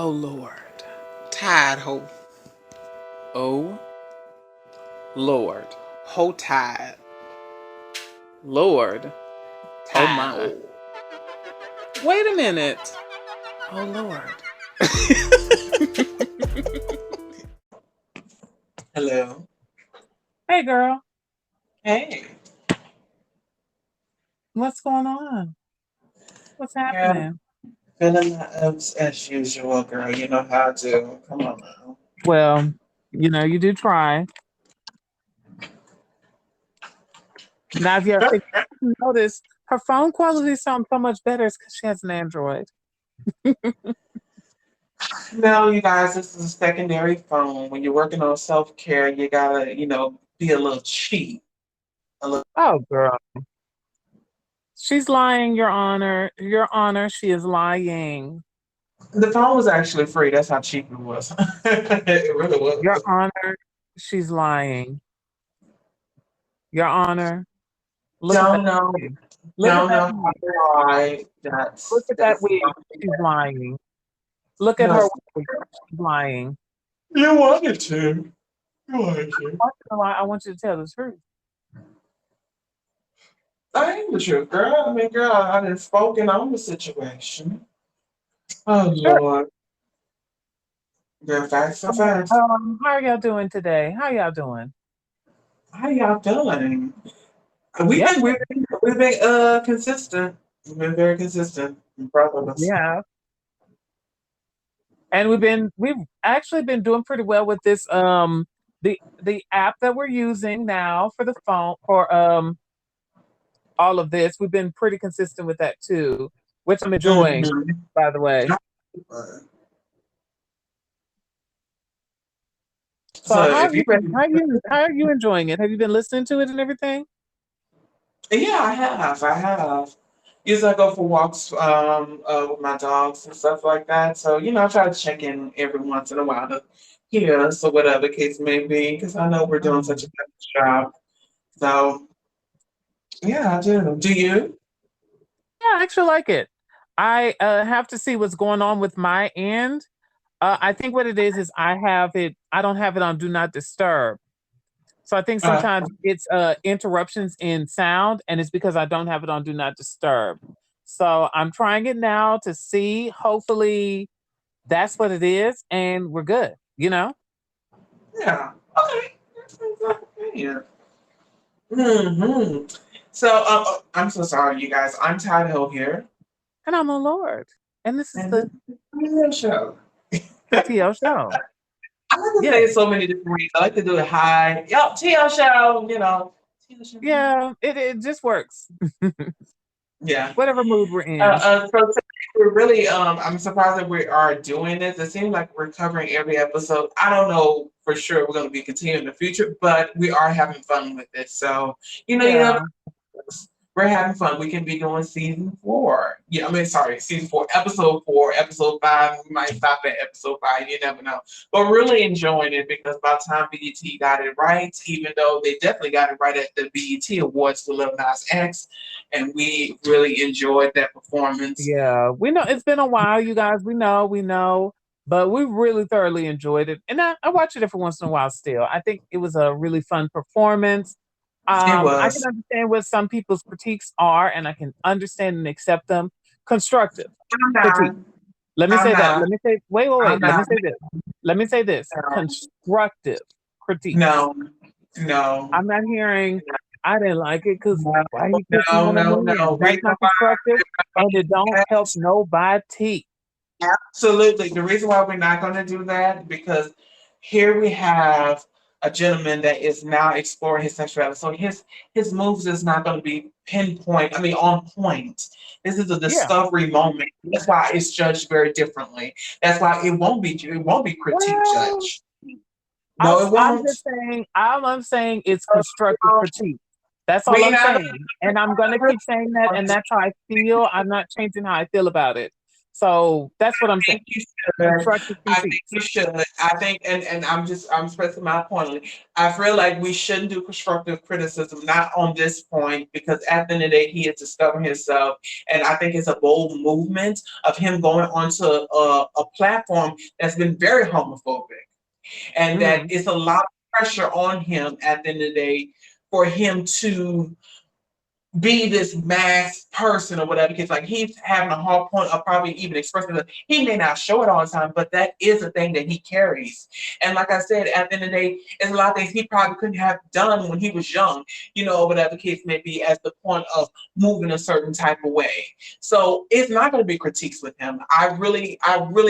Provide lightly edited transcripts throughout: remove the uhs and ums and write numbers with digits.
Oh Lord. Tide ho. Oh Lord. Ho tide. Lord. Oh Tide my. hole. Wait a minute. Oh Lord. Hello. Hey girl, Hey. what's going on? What's Yeah, happening? feeling my ups as usual, girl. You know how I do. Come on now. Well, you do try. Now, if you notice, her phone quality sounds so much better because she has an Android. No, you guys, this is a secondary phone. When you're working on self care, you gotta, be a little cheap. A little. Oh, girl, she's lying, Your Honor. Your Honor, she is lying. The phone was actually free. That's how cheap it was. It really Your was. Honor, she's lying. Your Honor, look at that Don't know. wig. Look at Don't that know wig. why. Look That's at that that's wig. something She's that lying. Look at no. her wig. She's lying. You wanted to. You wanted to. I want you to tell the truth. I am the truth, girl. I mean, girl, I done spoken on the situation. Oh Sure. Lord. Girl, facts are facts. How are y'all doing today? How y'all doing? How y'all feeling? We've Yeah, been we've been consistent. We've been very consistent. I'm proud of we us. have. And we've actually been doing pretty well with this the app that we're using now for the phone for all of this. We've been pretty consistent with that too, which I'm enjoying, Mm-hmm. by the way. So So if you ready, how are you enjoying it? Have you been listening to it and everything? yeah, I have. Usually I go for walks with my dogs and stuff like that. So, I try to check in every once in a while to hear, so whatever the case may be, because I know we're doing such a Mhm. good job. So, yeah, I do. Do you? Yeah, I actually like it. I have to see what's going on with my end. I think what it is I don't have it on do not disturb. So I think Uh, sometimes it's interruptions in sound, and it's because I don't have it on do not disturb. So I'm trying it now to see. Hopefully that's what it is, and we're good, you know? yeah. Okay. Yeah. Hmm. So, I'm so sorry, you guys. I'm Todd Hill here. And I'm a Lord. And this is And this the is the show. TL show. I like to say Yeah. it so many different ways. I like to do it high. Yo, TL show, TL show. Yeah, it just works. Yeah. Whatever mood we're in. So today we're really, I'm surprised that we are doing this. It seems like we're covering every episode. I don't know for sure we're going to be continuing in the future, but we are having fun with it. So, you never Yeah. we're having fun. We can be doing season four. Yeah, I mean, sorry, season four, episode five. We might stop at episode five. You never know. But really enjoying it because by the time BET got it right, even though they definitely got it right at the BET Awards for Lil Nas X, and we really enjoyed that performance. Yeah, we know it's been a while, you guys. We know, but we really thoroughly enjoyed it, and I watch it every once in a while. Still, I think it was a really fun performance. It I can was. understand what some people's critiques are, and I can understand and accept them. Constructive I'm critique. not. Let me I'm say that. not. I'm Wait. Let me not. say this. Let me say this. No. Constructive critiques. No. No. I'm not hearing. I didn't like it because No. why he picking No. on No. me, No. and that's Reason not why. constructive, and it don't help nobody. Absolutely. The reason why we're not going to do that because here we have a gentleman that is now exploring his sexuality. So his moves is not going to be pinpoint. I mean, on point. This is a Yeah. discovery moment. That's why it's judged very differently. That's why it won't be critique Well, judged. No, it I'm won't. just saying, all I'm saying is constructive critique. That's all We I'm not saying. And I'm going to keep saying that. And that's how I feel. I'm not changing how I feel about it. So that's what I I'm saying. think you should. Constructive I think critiques. you should. I think, and I'm expressing my point. I feel like we shouldn't do constructive criticism, not on this point, because at the end of the day, he is discovering himself, and I think it's a bold movement of him going onto a platform that's been very homophobic, and that Mm, it's a lot of pressure on him at the end of the day for him to be this mass person or whatever. Because like he's having a hard point of probably even expressing it. He may not show it all the time, but that is a thing that he carries. And like I said, at the end of the day, there's a lot of things he probably couldn't have done when he was young, or whatever the case may be, as the point of moving a certain type of way. So it's not going to be critiques with him. I really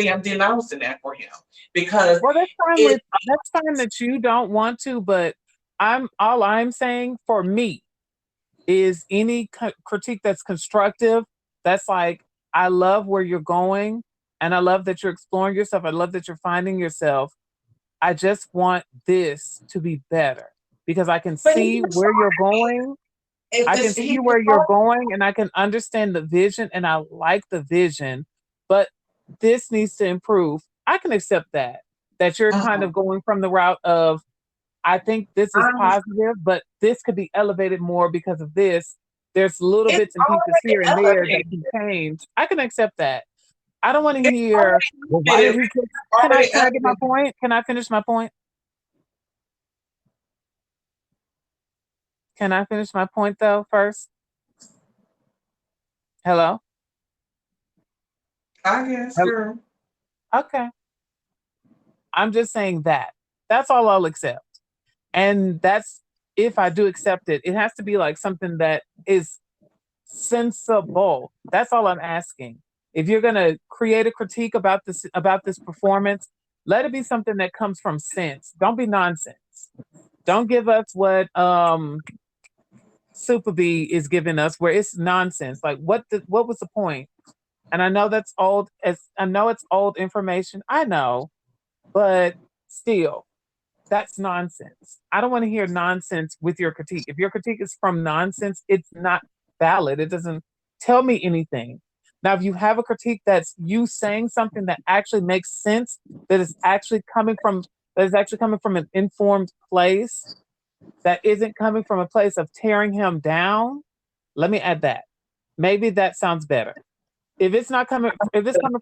am denouncing that for him because well, it. that's fine that you don't want to, but I'm saying for me is any critique that's constructive. That's like, I love where you're going, and I love that you're exploring yourself. I love that you're finding yourself. I just want this to be better because I can But he see was where you're going. if I can this see he where you're going, and I can understand the vision, and I like the vision, but this needs to improve. I can accept that you're kind uh-huh. of going from the route of, I think this is I'm, positive, but this could be elevated more because of this. There's little it's bits and pieces already here and there that elevated. can change. I can accept that. I don't want to It's hear, well, why already did elevated. he kiss? It's already Can I get my elevated. point? Can I finish my point? Can I finish my point though first? Hello? I guess, Hel- girl. Okay. I'm just saying that. That's all I'll accept. And that's, if I do accept it, it has to be like something that is sensible. That's all I'm asking. If you're gonna create a critique about this performance, let it be something that comes from sense. Don't be nonsense. Don't give us what Super B is giving us, where it's nonsense. Like what was the point? And I know that's old. As I know it's old information. I know, but still, that's nonsense. I don't want to hear nonsense with your critique. If your critique is from nonsense, it's not valid. It doesn't tell me anything. Now, if you have a critique that's you saying something that actually makes sense, that is actually coming from an informed place, that isn't coming from a place of tearing him down, let me add that. Maybe that sounds better. If it's coming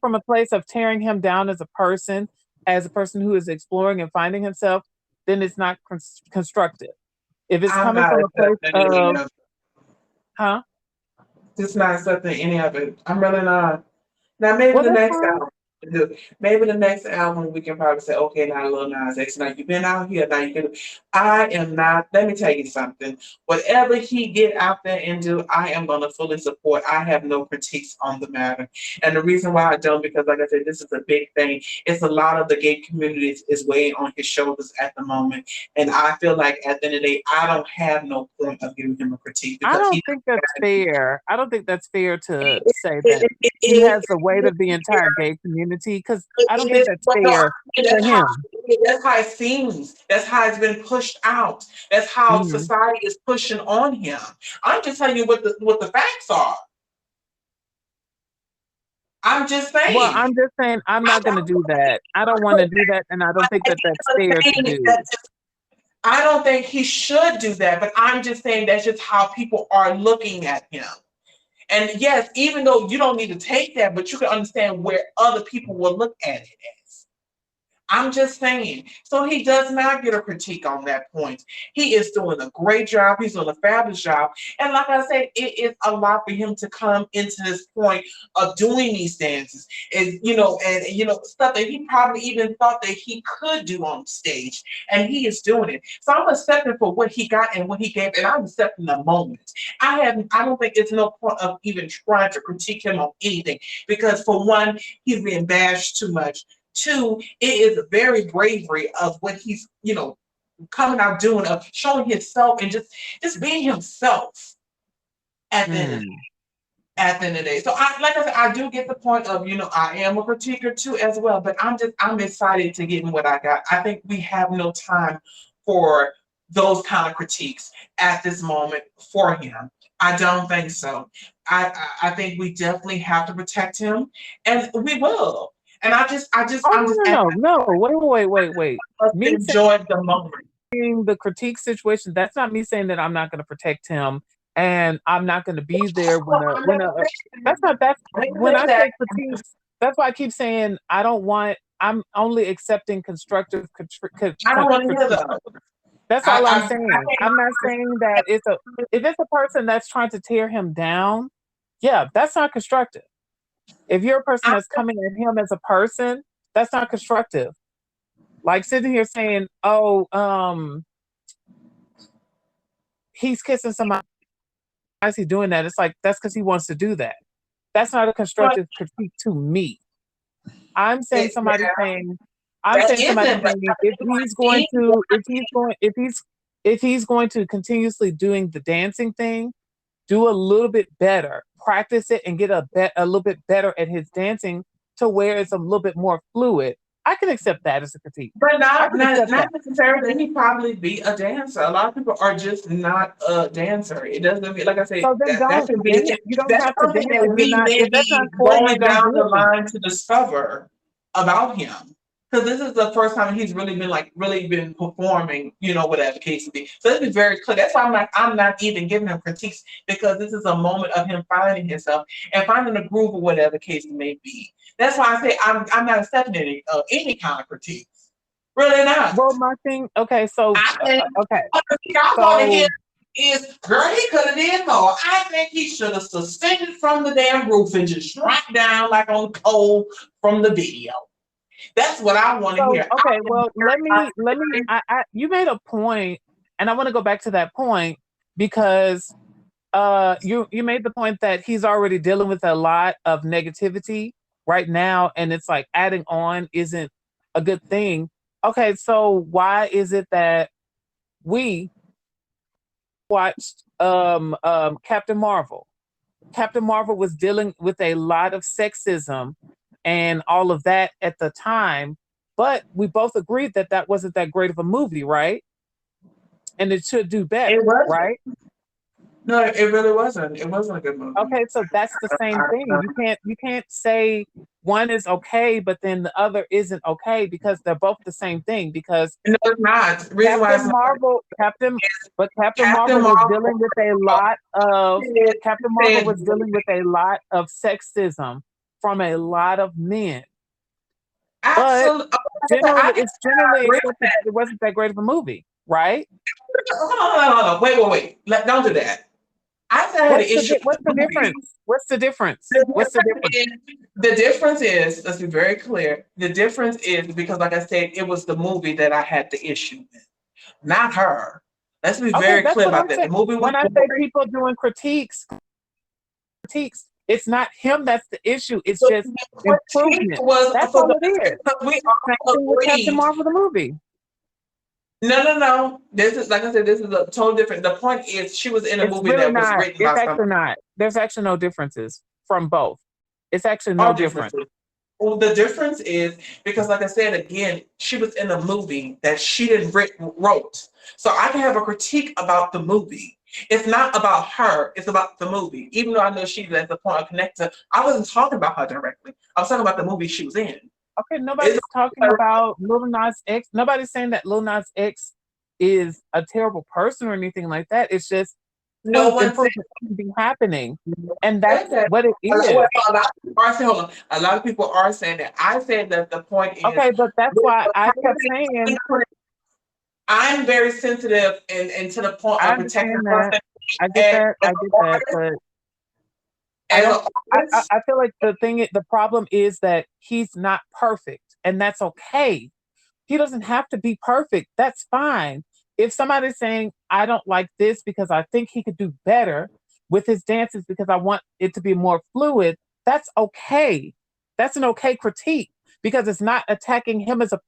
from a place of tearing him down as a person who is exploring and finding himself, then it's not constructive. If it's I'm coming not from a place accepting any of, of it. huh? Just not accepting any of it. I'm really not. Now maybe Well, the that's next fine. album. Maybe the next album we can probably say, okay, now Lil Nas X. Now you've been out here. Now you can. I am not. Let me tell you something. Whatever he get out there and do, I am gonna fully support. I have no critiques on the matter, and the reason why I don't, because like I said, this is a big thing. It's a lot of the gay community is weighing on his shoulders at the moment, and I feel like at the end of the day, I don't have no point of giving him a critique I because don't he. think that's fair. I don't think that's fair to It, say that it he is. has the weight of the entire gay community, because I don't It think is, that's but no, fair to him. that's how it seems. That's how it's been pushed out. That's how Mhm. society is pushing on him. I'm just telling you what the facts are. I'm just Well, saying. I'm just saying I'm not going to do that. I don't want to do that, and I don't think that that's fair to do. I don't think he should do that, but I'm just saying that's just how people are looking at him. And yes, even though you don't need to take that, but you can understand where other people will look at it as. I'm just saying. So he does not get a critique on that point. He is doing a great job. He's doing a fabulous job. And like I said, it is a lot for him to come into this point of doing these dances. And stuff that he probably even thought that he could do on stage. And he is doing it. So I'm accepting for what he got and what he gave, and I'm accepting the moment. I don't think it's no point of even trying to critique him on anything. Because for one, he's being bashed too much. Two, it is a very bravery of what he's, coming out doing, of showing himself and just being himself at the end of Mm. at the end of the day. So like I said, I do get the point of, I am a critiquer too as well, but I'm excited to get in what I got. I think we have no time for those kind of critiques at this moment for him. I don't think so. I think we definitely have to protect him, and we will. And Oh I'm just asking no. Wait. us to Me enjoy the moment. saying the critique situation, that's not me saying that I'm not going to protect him and I'm not going to be there Well, I'm never saying that's not that's that. I didn't when say I that. say critiques, that's why I keep saying I'm only accepting constructive I don't want to hear critique. those. That's all I'm saying. I I'm not saying that if it's a person that's trying to tear him down, yeah, that's not constructive. If you're a person can't. that's coming at him as a person, that's not constructive. Like sitting here saying, "Oh, he's kissing somebody. Why is he doing that?" It's like that's because he wants to do that. That's not a But constructive critique to me. I'm saying it, somebody yeah, saying, I'm that saying somebody isn't. But saying if he's going he to if he's going to continuously doing the dancing thing, do a little bit better, practice it, and get a little bit better at his dancing to where it's a little bit more fluid. I can accept that as a critique. But I not, can not accept not that. necessarily. He probably be a dancer. A lot of people are just not a dancer. It doesn't mean, like I said, So then that don't can be. dance. You don't That's have to something dance that we may if that's not be for you. going Don't down do the it then. line to discover about him. Because this is the first time he's really been really been performing, whatever the case may be. So let's be very clear. That's why I'm not even giving him critiques, because this is a moment of him finding himself and finding a groove or whatever the case may be. That's why I say I'm not accepting any kind of critique. Really not. Well, my thing. Okay, so I think okay, the thing I want to so hear is, girl, he could have did more. I think he should have suspended from the damn roof and just shrank down like on Cole from the video. That's what I want to So hear. okay, well let me you made a point and I want to go back to that point because you made the point that he's already dealing with a lot of negativity right now and it's like adding on isn't a good thing. Okay, so why is it that we watched Captain Marvel? Captain Marvel was dealing with a lot of sexism and all of that at the time, but we both agreed that that wasn't that great of a movie, right? And it should do It better, wasn't. right? No, it really wasn't. It wasn't a good movie. Okay, so that's the same thing. I, You can't say one is okay, but then the other isn't okay because they're both the same thing. Because no, it's not. The reason why Captain it's not Marvel, Captain, but Captain Captain Marvel was Marvel dealing with a lot of Captain Marvel said, was dealing with a lot of sexism from a lot of men. But absolutely. generally, I it's generally agree. accepted that it wasn't that great of a movie, right? Hold on. Wait. Don't do that. I said I had an issue with What's the the movie. difference? What's the difference? The What's the difference difference? is, the difference is, let's be very clear. The difference is because, like I said, it was the movie that I had the issue with, not her. Let's be Okay, very that's clear what about I'm that. The saying. movie was When I say great. people doing critiques, it's not him that's the issue. It's The just critique improvement. was That's for all the it is. because we Same all thing with Captain agreed. Marvel the movie. No. This is, like I said, this is a total different. The point is, she was in a It's movie really that was not. written It's by somebody. actually not. There's actually no differences from both. It's actually no All different. differences. Well, the difference is because, like I said again, she was in a movie that she didn't wrote, so I can have a critique about the movie. It's not about her; it's about the movie. Even though I know she's at the point of connector, I wasn't talking about her directly. I was talking about the movie she was in. Okay, It's nobody's talking about Lil Nas X. Nobody's saying that Lil Nas X is a terrible person or anything like that. It's just no one said improvement can be happening, and that's that. what it Well, is. a lot of people are saying, hold on. A lot of people are saying that. I said that the point is, Okay, but that's with why the I kept saying person, I'm very sensitive and to the point I of protecting understand the that. person. I get And that. as I an get that. artist, But I as don't. an artist, I feel like the problem is that he's not perfect, and that's okay. He doesn't have to be perfect. That's fine. If somebody's saying, I don't like this because I think he could do better with his dances because I want it to be more fluid, that's okay. That's an okay critique because it's not attacking him as a,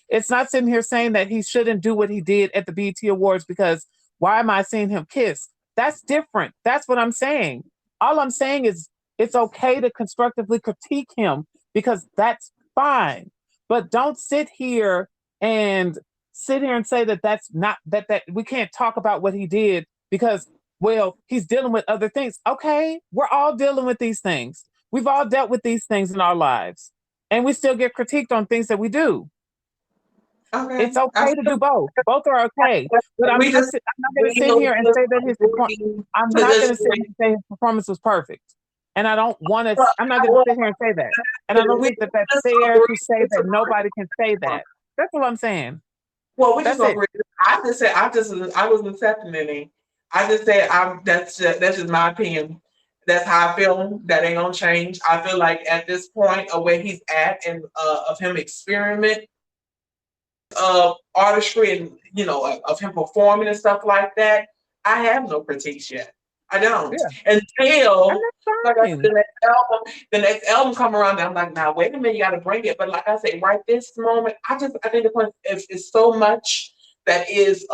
it's not sitting here saying that he shouldn't do what he did at the BT Awards because why am I seeing him kiss? That's different. That's what I'm saying. All I'm saying is it's okay to constructively critique him because that's fine. But don't and sit here and say that that's not that we can't talk about what he did because Well, he's dealing with other things. Okay, we're all dealing with these things. We've all dealt with these things in our lives, and we still get critiqued on things that we do. Okay. It's okay to do both. Both are okay. But We just I'm not going to we sit here and say that his perform. agree I'm to not going to sit disagree. here and say his performance was perfect, and I don't want to. I'm not going to Well, sit here and say that, and I don't we think that that's just fair agree to say to that nobody can say disagree. that. That's what I'm saying. Well, we just That's gonna it. agree. I just said I was accepting any. I just said that's just my opinion. That's how I feel. That ain't gonna change. I feel like at this point of where he's at and of him experiment artistry and of him performing and stuff like that, I have no critiques yet. I don't Yeah, and until that's like I said, fine. the next album come around. And I'm like, now wait a minute, you got to bring it. But like I say, right this moment, I think the point is so much that is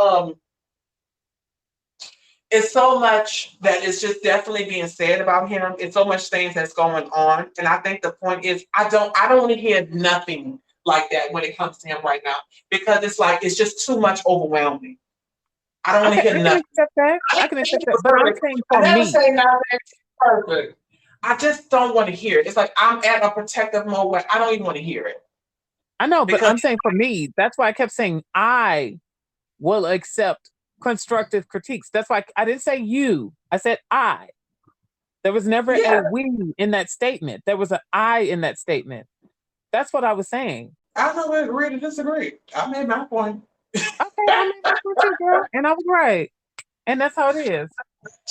it's so much that is just definitely being said about him. It's so much things that's going on, and I think the point is I don't want to hear nothing like that when it comes to him right now because it's like it's just too much overwhelming. I don't want to Okay, hear I can nothing. accept that. I I ain't can saying accept it that. was But I'm perfect. saying I for never me, say nothing perfect. I just don't want to hear it. It's like I'm at a protective mode where I don't even want to hear it I know, but because I'm saying for me, that's why I kept saying I will accept constructive critiques. That's why I didn't say you. I said I. There was never a yeah, we in that statement. There was an I in that statement. That's what I was saying. I know we agree to disagree. I made my point. Okay, I made my point too, girl, and I was right. And that's how it is.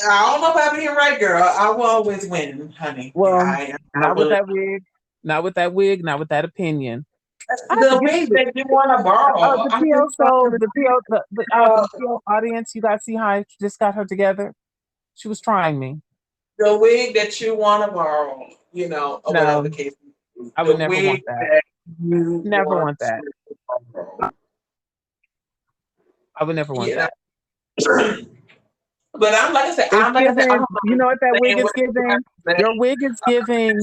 I don't know about being right, girl. I will always win, honey. Well, I am not not with willing. that wig, not with that wig, not with that opinion. I have to The get wig to that you want to borrow. the I'm PO. just trying So to the PO, uh, the PO audience. You guys see how I just got her together. She was trying me. the wig that you want to borrow, or whatever the No, case is. I would The never want wig that. that you Never want want that. to borrow. I would never want You know. that. But I'm like I said, It's I'm giving. You know what that wig saying is what you have giving? to say. Your wig is giving.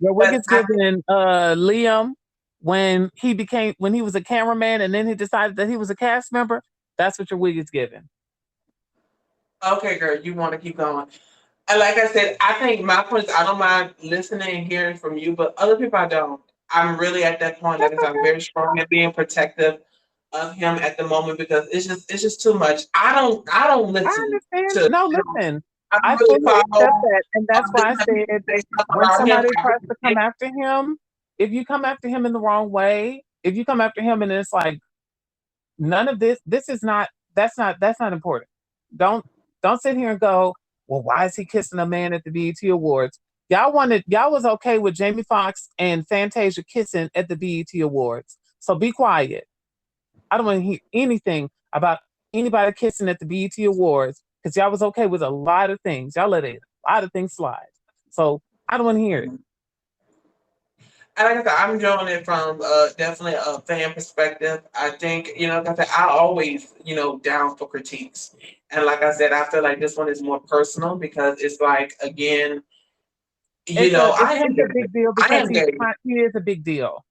Your wig But is giving. Liam when he was a cameraman and then he decided that he was a cast member. That's what your wig is giving. okay, girl, you want to keep going. And like I said, I think my point is I don't mind listening and hearing from you, but other people I don't. I'm really at that point, like That's I said, I'm okay. very strong at being protective of him at the moment because it's just too much. I don't I listen understand. to No, listen. I I don't really fully follow accept that, and that's why I different people said say stuff when about him. somebody tries to come after him, if you come after him in the wrong way, if you come after him and it's like none of this, this is not. That's not important. Don't don't sit here and go, well, why is he kissing a man at the BET Awards? Y'all was okay with Jamie Foxx and Fantasia kissing at the BET Awards. So be quiet. I don't want to hear anything about anybody kissing at the BET Awards because y'all was okay with a lot of things. Y'all let a lot of things slide. So I don't want to hear it. And like I said, I'm doing it from definitely a fan perspective. I think, like I said, I always, down for critiques. And like I said, I feel like this one is more personal because it's like, again, I am It's a gay. big deal I because am gay. he is a big deal.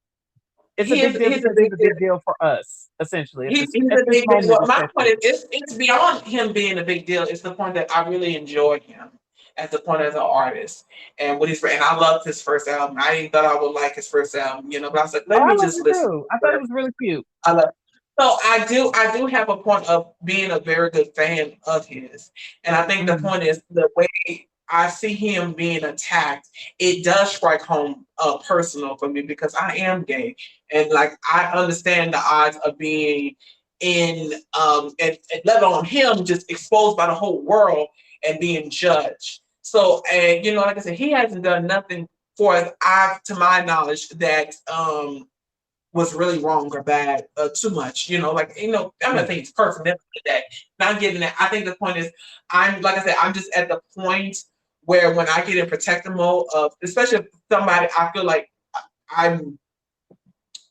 It's a He is big deal he's a because he's big a deal. big deal for us, essentially, He's at a this big deal. moment, Well, my point especially. is it's beyond him being a big deal. It's the point that I really enjoy him as the point as an artist and and I loved his first album. I didn't thought I would like his first album, but I said, Oh, let I me love just it listen. too. I thought it was really cute. I love. So I do have a point of being a very good fan of his, and I think the Mhm. point is the way I see him being attacked. It does strike home personal for me because I am gay, and like I understand the odds of being in and let alone him just exposed by the whole world and being judged. So and like I said, he hasn't done nothing for to my knowledge that was really wrong or bad too much. I'm Yeah. not saying it's perfect. Never did that. Not giving that. I think the point is, I'm like I said, I'm just at the point where when I get in protective mode of, especially if somebody I feel like I'm,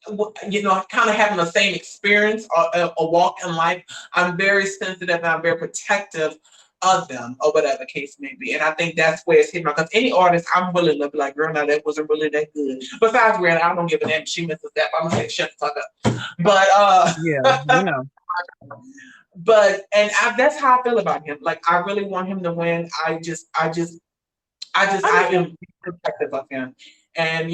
kind of having the same experience or a walk in life. I'm very sensitive and I'm very protective of them or whatever the case may be. And I think that's where it's hitting because any artist, I'm willing to be like, girl, no, that wasn't really that good. Besides, Rihanna, I don't give a damn. She misses that. I'm gonna say, shut the fuck up. But Yeah, we know. That's how I feel about him. Like I really want him to win. I Understand? am protective of him, and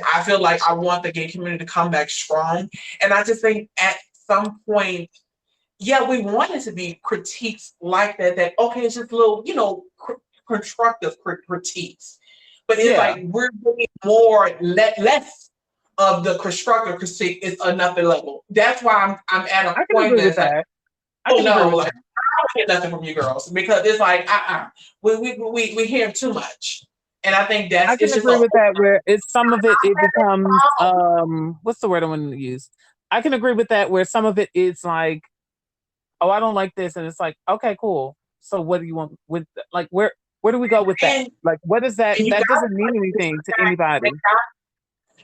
I feel like I want the gay community to come back strong, and I just think at some point, yeah, we want it to be critiques like that. That okay, it's just little, constructive critiques, but it's Yeah, like we're getting less of the constructive critique is another level. That's why I'm at a I can point agree that with it's like, that. I oh can agree no, with like that. I don't get nothing from you girls because it's like we hear too much, and I think I can it's just agree a with that where it's some of it becomes what's the word I want to use? I can agree with that where some of it is like, oh, I don't like this, and it's like, okay, cool. So what do you want with like where do we go with that? and Like what is that? and you That got doesn't mean anything to anybody.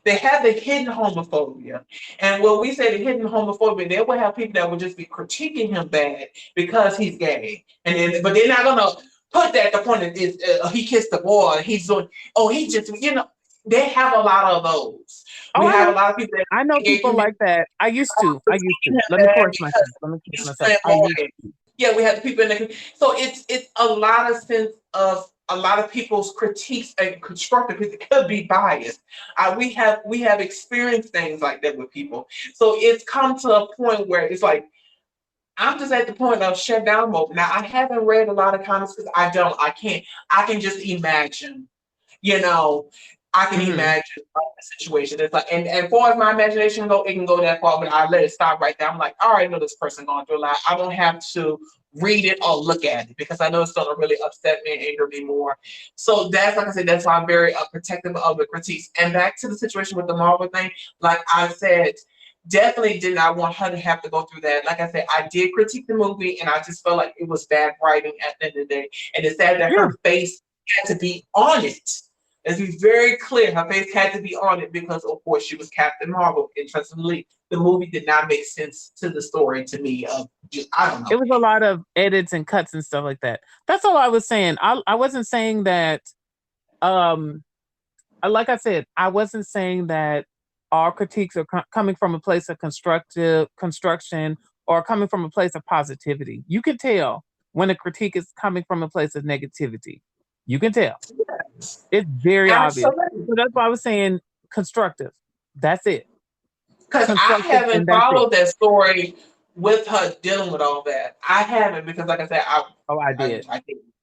they have the hidden homophobia. And when we say the hidden homophobia, they will have people that will just be critiquing him bad because he's gay. But they're not gonna put that the point that is he kissed the boy, he's doing he just they have a lot of those. Oh, We I have a know. lot of people that I know gay people community like that. I used to. I used to. critiquing him Let me bad correct myself. because Let me correct he's myself. I used flamboyant. Yeah, we have the people in the so it's a lot of sense of a lot of people's critiques and constructive because it could be biased. We have experienced things like that with people. So it's come to a point where it's like I'm just at the point of shut down mode. Now I haven't read a lot of comments because I can't. I can just imagine you know, I can hmm imagine the situation. It's like, and far as my imagination go, it can go that far, but I let it stop right there. I'm like, all right, I know this person going through a lot. I don't have to read it or look at it because I know it's going to really upset me and anger me more. So that's like I said, that's why I'm very protective of the critiques. And back to the situation with the Marvel thing, like I said, definitely did not want her to have to go through that. Like I said, I did critique the movie, and I just felt like it was bad writing at the end of the day. And it's sad that Yeah. her face had to be on it. Let's be very clear. Her face had to be on it because, of course, she was Captain Marvel. Interestingly, the movie did not make sense to the story to me. Of just, I don't It know. was a lot of edits and cuts and stuff like that. That's all I was saying. I wasn't saying that um like I said, I wasn't saying that all critiques are coming from a place of constructive construction or coming from a place of positivity. You can tell when a critique is coming from a place of negativity. You can tell. It's very obvious. Absolutely. So that's why I was saying constructive. That's it. Because I Constructive and haven't that's it. followed that story with her dealing with all that. I haven't because, like I said, Oh, I did.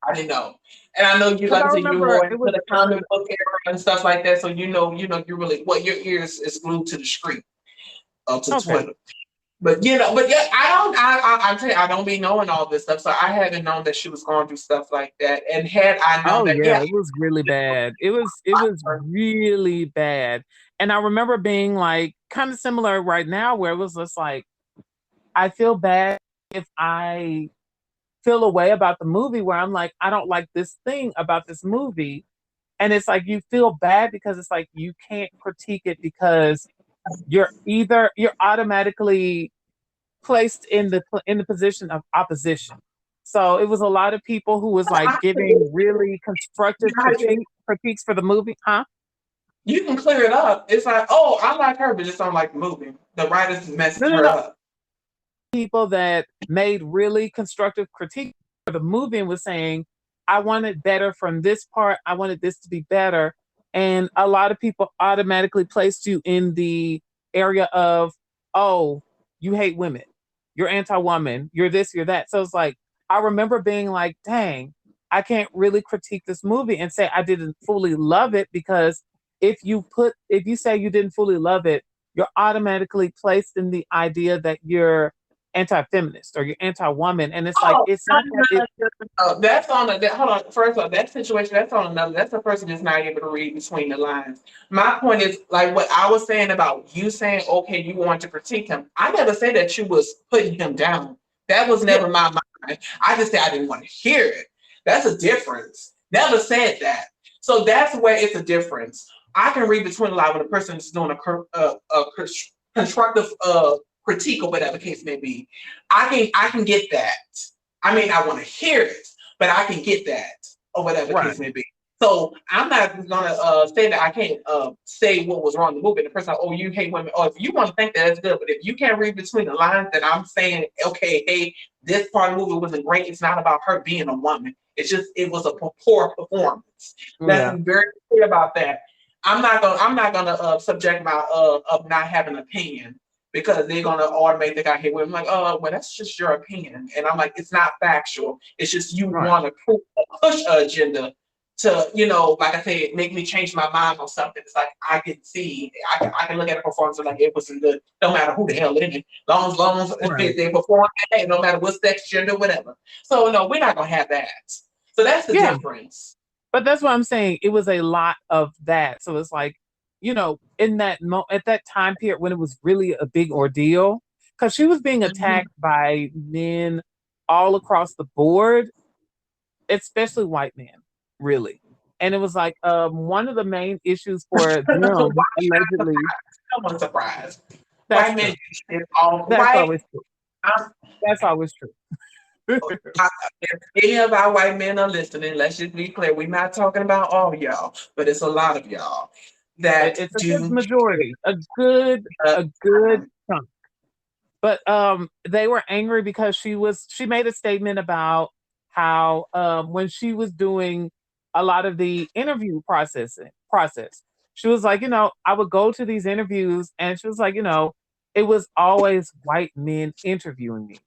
I didn't know. And I know you, Because like I I said, you're remember more into it was the comic book era and stuff like that. So you're really what your ears is glued to the screen, to okay. Twitter. But yeah, I'm telling you, I don't be knowing all this stuff, so I haven't known that she was going through stuff like that. And had I known Oh that, yeah, yeah, it was really bad. It was really bad. And I remember being like kind of similar right now where it was just like I feel bad if I feel a way about the movie where I'm like I don't like this thing about this movie and it's like you feel bad because it's like you can't critique it because you're automatically placed in the position of opposition. So it was a lot of people who was like I, giving really constructive you know how critiques for the movie, huh? you can clear it up. It's like, oh, I like her, but just don't like the movie. The writers No, messed no, her no. up. People that made really constructive critique for the movie and was saying, I wanted better from this part. I wanted this to be better. And a lot of people automatically placed you in the area of, oh, you hate women. You're anti-woman. You're this, you're that. So it's like, I remember being like, dang, I can't really critique this movie and say I didn't fully love it because if you say you didn't fully love it, you're automatically placed in the idea that you're anti-feminist or you're anti-woman and it's like Oh, it's not that it that's on a, that, hold on. First of all, that situation, that's on another. That's a person that's not able to read between the lines. My point is, like what I was saying about you saying, okay, you want to critique him. I never said that you was putting him down. That was yeah never my mind. I just said I didn't want to hear it. That's a difference. Never said that. So that's where it's a difference. I can read between the lines when a person is doing a constructive critique or whatever case may be. I can get that. I mean, I want to hear it, but I can get that or whatever the right case may be. So I'm not gonna say that I can't say what was wrong in the movie. The person, oh, you hate women. Or if you want to think that, that's good. But if you can't read between the lines, that I'm saying, okay, hey, this part of the movie wasn't great. It's not about her being a woman. It's just it was a poor performance. Let's Yeah. be very clear about that. I'm not gonna subject my of not having an opinion because they're gonna automatically think I hate women. I'm like, oh, well, that's just your opinion. And I'm like, it's not factual. It's just you Right. want to push an agenda to, like I said, make me change my mind on something. It's like I can see, I can look at a performance and like it wasn't good, no matter who the hell in it. Long as Right. they perform, hey, no matter what sex, gender, whatever. So no, we're not gonna have that. So that's the Yeah. difference. But that's what I'm saying. It was a lot of that. So it's like, in at that time period when it was really a big ordeal, because she was being Mhm. attacked by men all across the board, especially white men, really. And it was like one of the main issues for them, Why allegedly. someone surprised? That's White men true. is all That's white. always true. I'm, That's always true. I, if any of our white men are listening, let's just be clear. We're not talking about all y'all, but it's a lot of y'all that It's a good do majority, a good chunk. But they were angry because she made a statement about how when she was doing a lot of the interview process, she was like, I would go to these interviews and she was like, it was always white men interviewing me.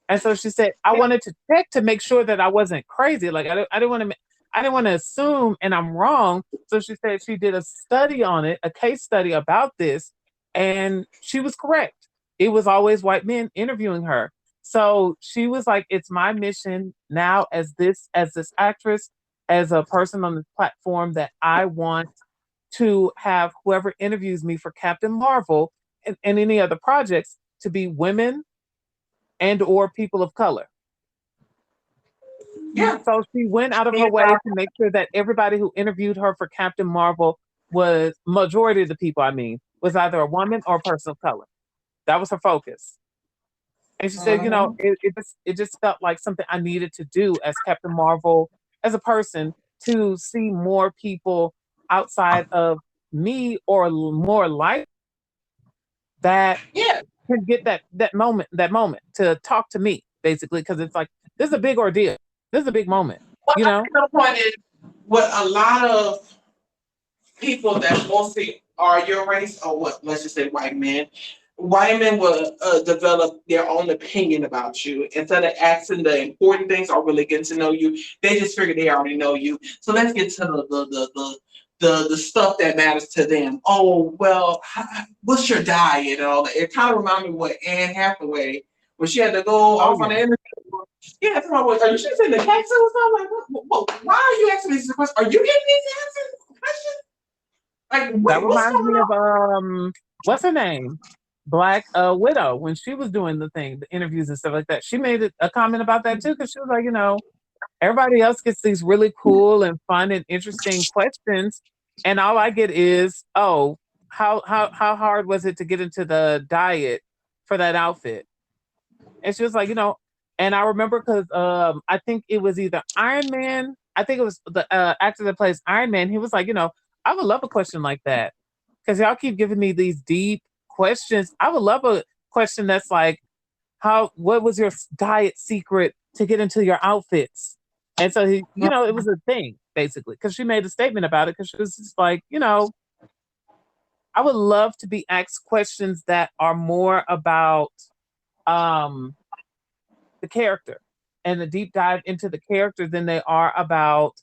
And so she said, I wanted to check to make sure that I wasn't crazy. Like I didn't want to assume and I'm wrong. So she said she did a study on it, a case study about this, and she was correct. It was always white men interviewing her. So she was like, it's my mission now as this actress, as a person on this platform that I want to have whoever interviews me for Captain Marvel and any other projects to be women and or people of color. yeah. So she went out of her way to make sure that everybody who interviewed her for Captain Marvel was majority of the people, I mean, was either a woman or a person of color. That was her focus. And she said, Mhm. it just felt like something I needed to do as Captain Marvel, as a person, to see more people outside of me or more like that Yeah. can get that moment to talk to me, basically, because it's like this is a big ordeal. This is a big moment, Well, you I know? think the point is what a lot of people that mostly are your race or what, let's just say white men. White men will develop their own opinion about you instead of asking the important things or really getting to know you. They just figure they already know you. So let's get to the stuff that matters to them. Oh well, what's your diet and all that? It kind of reminded me of what Anne Hathaway when she had to go Oh off on the yeah. interview. Yeah, that's what are you sure in the taxi or something? Like, why are you asking me these questions? Are you getting these answers? Questions? Like, That what's reminds going me on? of what's her name? Black Widow, when she was doing the interviews and stuff like that. She made a comment about that too, because she was like, everybody else gets these really cool and fun and interesting questions, and all I get is, oh, how hard was it to get into the diet for that outfit? And she was like, and I remember because I think it was either Iron Man. I think it was the actor that plays Iron Man. He was like, I would love a question like that because y'all keep giving me these deep questions. I would love a question that's like, what was your diet secret to get into your outfits? And so it was a thing basically because she made a statement about it because she was just like, I would love to be asked questions that are more about um the character and the deep dive into the character than they are about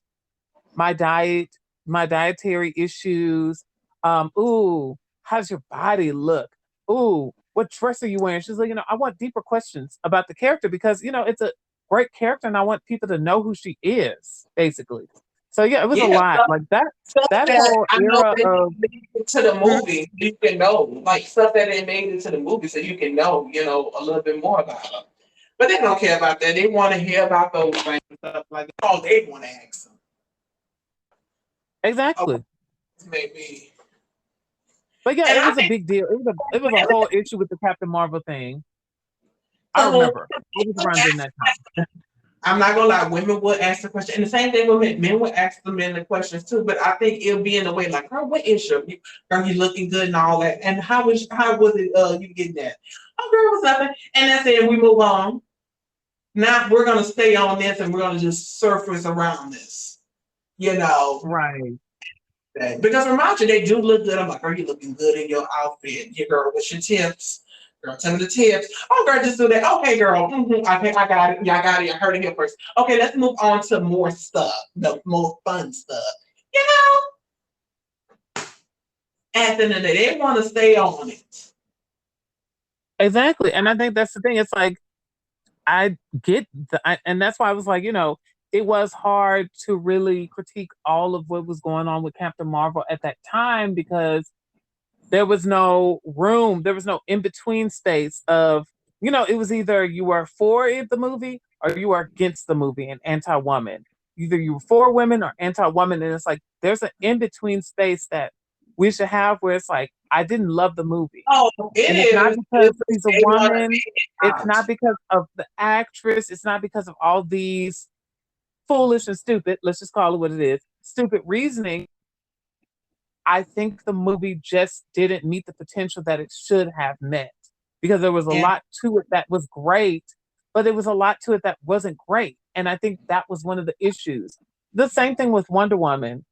my diet, my dietary issues. Ooh, how's your body look? Ooh, what dress are you wearing? She's like, I want deeper questions about the character because, it's a great character and I want people to know who she is, basically. So yeah, it was a Yeah, lot. Like stuff that that whole I know era that of made it to the Mhm. movie, you can know, like stuff that they made into the movie, so you can know, a little bit more about them. But they don't care about that. They want to hear about those things, stuff like that. All they want to ask them. Oh, Exactly. maybe. But yeah, And it I was a think big deal. It was a whole issue with the Captain Marvel thing. I so. remember. It was around during that time. I'm not gonna lie, women would ask the question, and the same thing with men would ask the men the questions too. But I think it'll be in a way like, "Girl, what is your? Girl, you looking good and all that, and how was it? You getting that? Oh, girl, it was nothing." And that's it. We move on. Now we're gonna stay on this, and we're gonna just surface around this. You know, Right. because remind you, they do look good. I'm like, "Girl, you looking good in your outfit. Your girl, what's your tips? Girl, tell me the tips. Oh, girl, just do that. Okay, girl. I think I got it. Yeah, I got it. I heard it here first. Okay, let's move on to more stuff, the more fun stuff. You know, at the end of the day, they want to stay on it. Exactly. And I think that's the thing. It's like I get and that's why I was like, it was hard to really critique all of what was going on with Captain Marvel at that time because there was no room, there was no in between space of, it was either you were for the movie or you were against the movie and anti woman. Either you were for women or anti woman. And it's like there's an in between space that we should have where it's like, I didn't love the movie. Oh, it And it's not is. because she's a woman. It's not because of the actress. It's not because of all these foolish and stupid, let's just call it what it is, stupid reasoning. I think the movie just didn't meet the potential that it should have met because there was a And lot to it that was great, but there was a lot to it that wasn't great. And I think that was one of the issues. The same thing with Wonder Woman.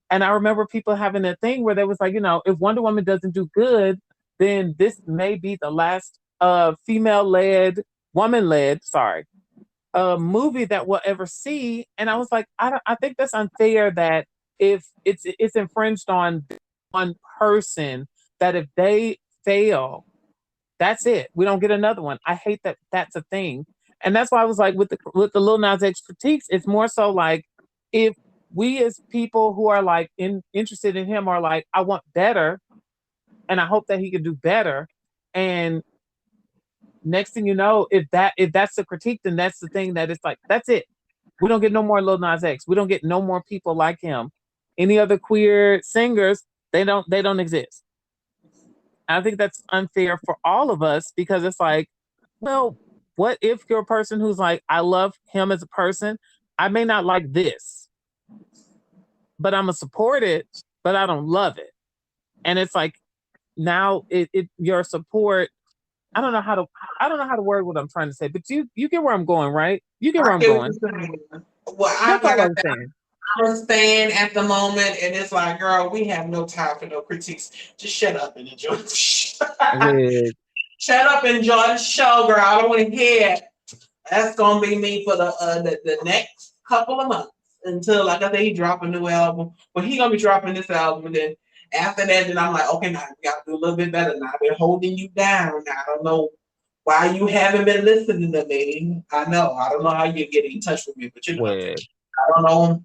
And I remember people having a thing where they was like, if Wonder Woman doesn't do good, then this may be the last female led, woman led, sorry, movie that we'll ever see. And I was like, I think that's unfair that if it's infringed on one person, that if they fail, that's it. We don't get another one. I hate that that's a thing. And that's why I was like with the Lil Nas X critiques, it's more so like if we as people who are like interested in him are like, I want better and I hope that he can do better. And next thing you know, if that's the critique, then that's the thing that it's like, that's it. We don't get no more Lil Nas X. We don't get no more people like him. Any other queer singers, they don't exist. I think that's unfair for all of us because it's like, well, what if you're a person who's like, I love him as a person. I may not like this, but I'm gonna support it, but I don't love it. And it's like now it your support. I don't know how to I don't know how to word what I'm trying to say, but you get where I'm going, right? You get I where I'm get what going. you're saying. Well, That's like all I I'm said, saying. I'm staying at the moment, and it's like, girl, we have no time for no critiques. Just shut up and enjoy. With Shut up and enjoy the show, girl. I don't want to hear it. That's gonna be me for the next couple of months until, like I said, he drop a new album. But he gonna be dropping this album, and then after that, then I'm like, okay, now we gotta do a little bit better. Now I've been holding you down. Now I don't know why you haven't been listening to me. I know. I don't know how you get in touch with me, but with I don't know,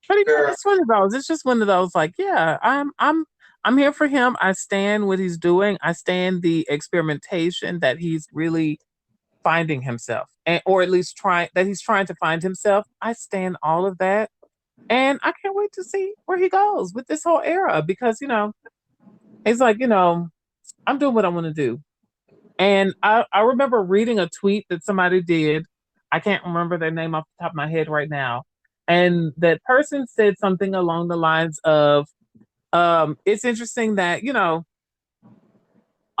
But girl. it's one of those. It's just one of those. Like, yeah, I'm here for him. I stand what he's doing. I stand the experimentation that he's really finding himself, and or at least trying to find himself. I stand all of that, and I can't wait to see where he goes with this whole era because he's like, I'm doing what I want to do. And I remember reading a tweet that somebody did. I can't remember their name off the top of my head right now. And that person said something along the lines of, it's interesting that,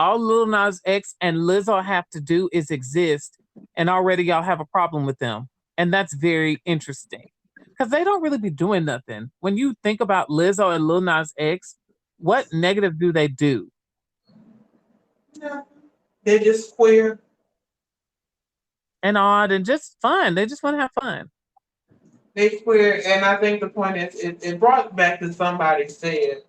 all Lil Nas X and Lizzo have to do is exist, and already y'all have a problem with them. And that's very interesting. Because they don't really be doing nothing. When you think about Lizzo and Lil Nas X, what negative do they do? Yeah, they're just queer. And odd and just fun. They just want to have fun. They queer, and I think the point is, it brought back to somebody said.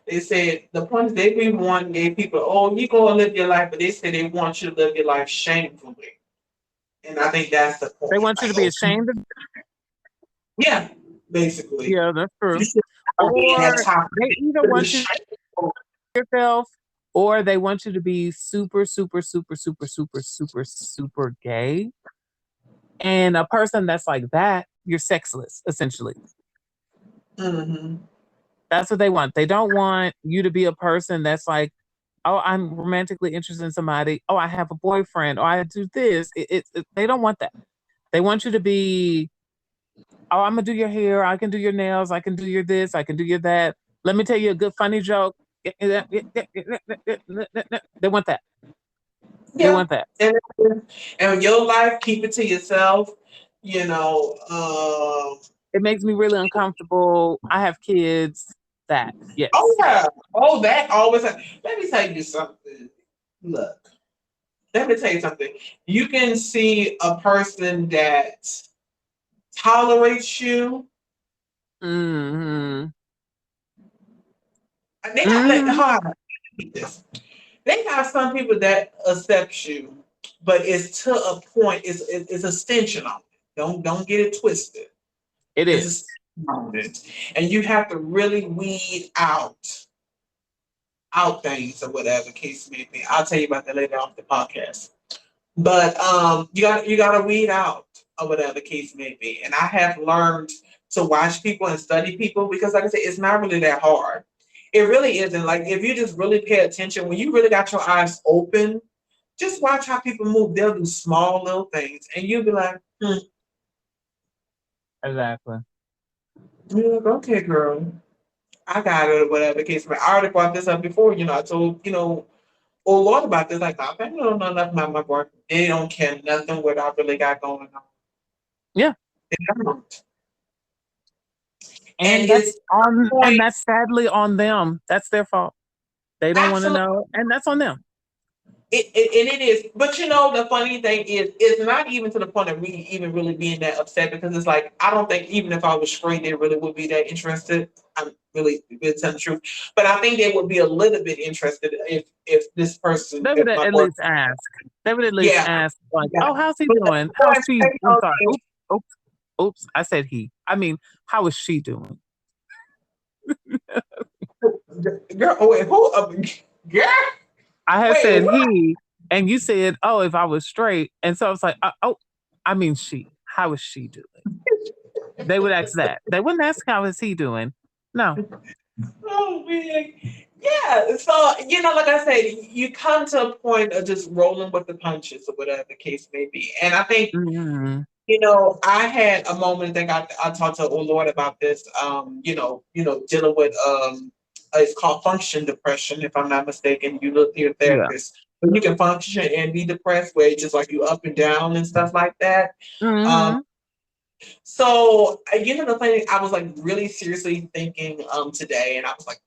They said the point is they be wanting gay people, oh, you go and live your life, but they say they want you to live your life shamefully. And I think that's the They point. want you Like, to be oh, ashamed of. yeah, basically. Yeah, that's You true. should be in that Or top. they either want you yourself or they want you to be super, super, super, super, super, super, super gay. And a person that's like that, you're sexless, essentially. Mm-hmm. That's what they want. They don't want you to be a person that's like, oh, I'm romantically interested in somebody. Oh, I have a boyfriend. Oh, I do this. They don't want that. They want you to be, oh, I'm gonna do your hair, I can do your nails, I can do your this, I can do your that. Let me tell you a good funny joke. They want that. They Yeah. want that. And and your life, keep it to yourself. You know, It makes me really uncomfortable. I have kids. That, oh yes. yeah, oh that always. Let me tell you something. Look, let me tell you something. You can see a person that tolerates you. Hmm. They got like Hmm. hold on, this. They got some people that accept you, but it's to a point. It's a stench on it. Don't get it twisted. It It's a is. stench on it, and you have to really weed out things or whatever case may be. I'll tell you about that later off the podcast. But you gotta weed out or whatever the case may be. And I have learned to watch people and study people because, like I said, it's not really that hard. It really isn't. Like if you just really pay attention, when you really got your eyes open, just watch how people move. They'll do small little things, and you'll be like, Exactly. you're like, okay, girl, I got it or whatever the case may be. I already brought this up before. I told oh Lord about this. Like, my family don't know nothing about my boyfriend. They don't care nothing what I really got going on. Yeah. They don't. And And it's that's on and point that's sadly on them. That's their fault. They don't want to absolutely know, and that's on them. it is. But the funny thing is, it's not even to the point of me even really being that upset because it's like I don't think even if I was straight, they really would be that interested. I'm really telling the truth. But I think they would be a little bit interested if this person, They would if my at boy, least ask. They would at least yeah, ask, like, yeah. "Oh, how's he But doing? what How's I she?" say, I'm sorry. Oops, oops, oops. I said he. I mean, how is she doing? girl, oh wait, who? Girl, I had wait, said what? he, and you said, "Oh, if I was straight," and so I was like, "Oh, I mean she. How is she doing?" They would ask that. They wouldn't ask how is he doing. No. Oh man. Yeah. So, like I said, you come to a point of just rolling with the punches or whatever the case may be. And I think, Hmm. I had a moment that I talked to oh Lord about this, dealing with it's called function depression, if I'm not mistaken. You look to your Yeah. therapist. But you can function and be depressed where it's just like you up and down and stuff like that. Um, Hmm. so, the funny thing, I was like really seriously thinking today, and I was like,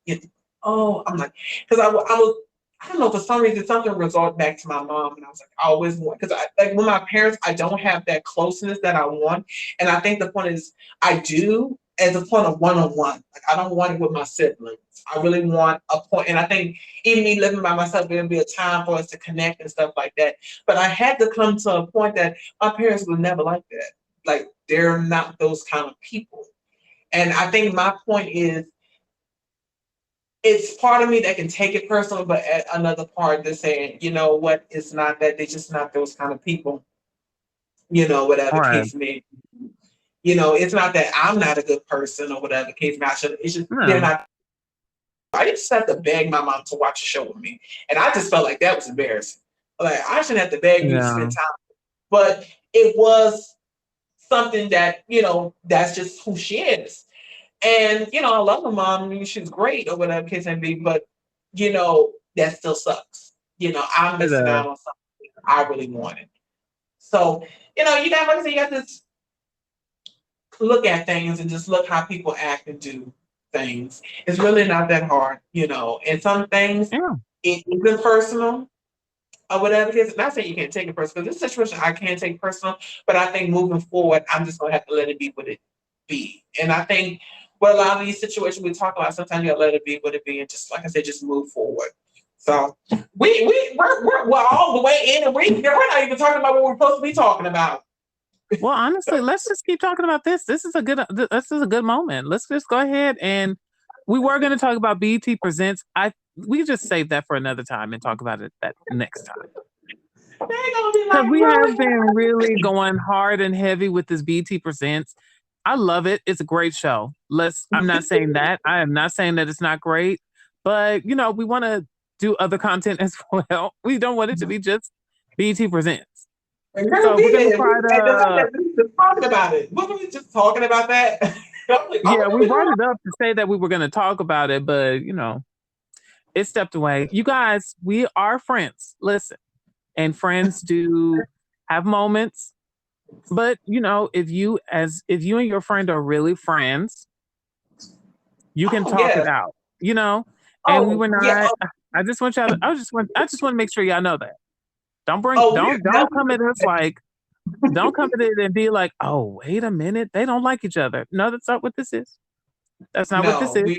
oh, I'm like, because I was, I don't know, for some reason, something resolved back to my mom, and I was like, I always want, because I like with my parents, I don't have that closeness that I want, and I think the point is, I do as a point of one-on-one. Like, I don't want it with my siblings. I really want a point, and I think even me living by myself, there'll be a time for us to connect and stuff like that. But I had to come to a point that my parents were never like that. Like they're not those kind of people. And I think my point is it's part of me that can take it personal, but another part that's saying, you know what, it's not that they're just not those kind of people, whatever All right. case may be. It's not that I'm not a good person or whatever case may be. It's just they're No. not. I just have to beg my mom to watch a show with me. And I just felt like that was embarrassing. Like I shouldn't have to beg you to Yeah. spend time. But it was something that, that's just who she is. And I love my mom. I mean, she's great or whatever case may be, but that still sucks. I'm It missing does. out on something I really wanted. So, you got like I said, you got to look at things and just look how people act and do things. It's really not that hard. And some things Yeah. it isn't personal or whatever it is. Not saying you can't take it personal. This situation I can't take personal, but I think moving forward, I'm just gonna have to let it be what it be. And I think with a lot of these situations we talk about, sometimes you gotta let it be what it be, and just like I said, just move forward. So we're all the way in, and we're not even talking about what we're supposed to be talking about. Well, honestly, let's just keep talking about this. This is a good moment. Let's just go ahead and we were going to talk about BET Presents. I We just save that for another time and talk about it that next time. They're gonna be Because like, we Lord have been have really mercy. going hard and heavy with this BET Presents. I love it. It's a great show. I'm not saying that. I am not saying that it's not great, but we want to do other content as well. We don't want it to be just BET Presents. And girl, So we we're gonna did. We, try and the fact to. that we were just talking about it. Wasn't we just talking about that? I'm like, Yeah, oh, we we brought doing it up to say that we were gonna talk about it, but it stepped away. You guys, we are friends. Listen, and friends do have moments, but if you and your friend are really friends, you can oh talk it yeah. out. You know, and we Oh were yeah. not. I just want y'all. I just want to make sure y'all know that. Oh, we're Don't come at us like. Don't come at it and be like, oh, wait a minute, they don't like each other. No, that's not what this is. That's not what this no, is.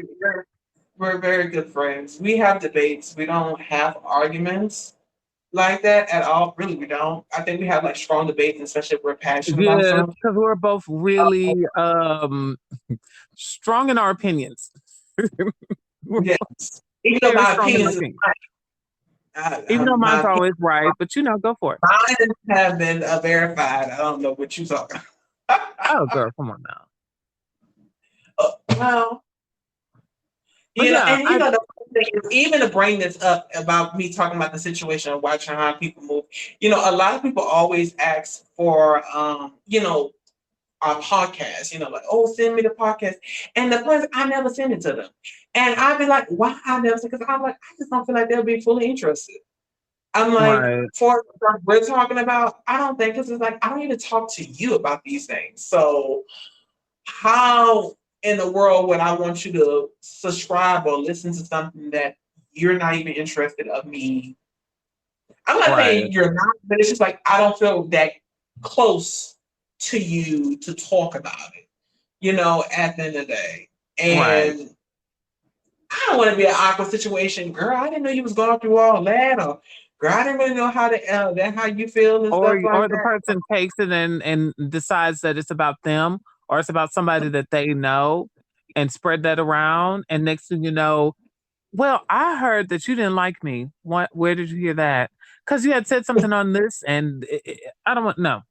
we're very good friends. We have debates. We don't have arguments like that at all. Really, we don't. I think we have like strong debates, especially if we're passionate about Good, something. because we're both really strong in our opinions. We're both Yes. Even though very my strong in our opinions is opinions. Even though my mine's opinions always right, but go for it. have been verified. I don't know what you talking. Oh, girl, come on now. Well, But yeah, and the thing is, even to bring this up about me talking about the situation of watching how people move, a lot of people always ask for, our podcast, like, oh, send me the podcast. And the person, I never send it to them. And I'd be like, why I never send? Because I'm like, I just don't feel like they'll be fully interested. I'm like, right, for what we're talking about, I don't think, because it's like, I don't need to talk to you about these things. So how in the world would I want you to subscribe or listen to something that you're not even interested of me? I'm not right, saying you're not, but it's just like I don't feel that close to you to talk about it, at the end of the day. right. And I don't want to be an awkward situation. Girl, I didn't know you was going through all that, or girl, I didn't really know how you feel and stuff like Or the that. person takes it and decides that it's about them or it's about somebody that they know and spread that around. And next thing you know, well, I heard that you didn't like me. What? Where did you hear that? Because you had said something on this, and I don't want no.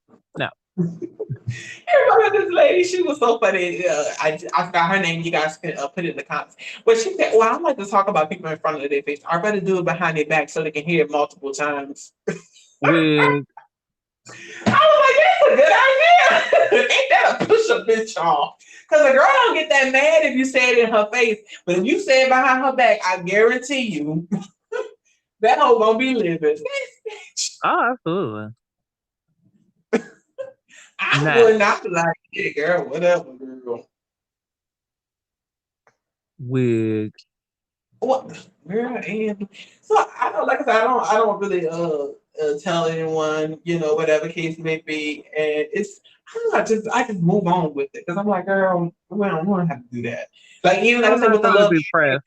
Remember this lady? She was so funny. I forgot her name. You guys can put it in the comments. But she said, "Well, I like to talk about people in front of their face. I better do it behind their back so they can hear it multiple times." With I was like, "That's a good idea. Ain't that a push a bitch off?" Because a girl don't get that mad if you say it in her face, but if you say it behind her back, I guarantee you that hoe gonna be living. oh, absolutely I not would not be like, "Yeah, girl, whatever, girl." with What? Girl, and so I don't like I said, I don't really tell anyone, whatever case may be. And it's I don't know, I just move on with it. Because I'm like, girl, we don't have to do that. Like even like I I'm said not with the going to love be pressed.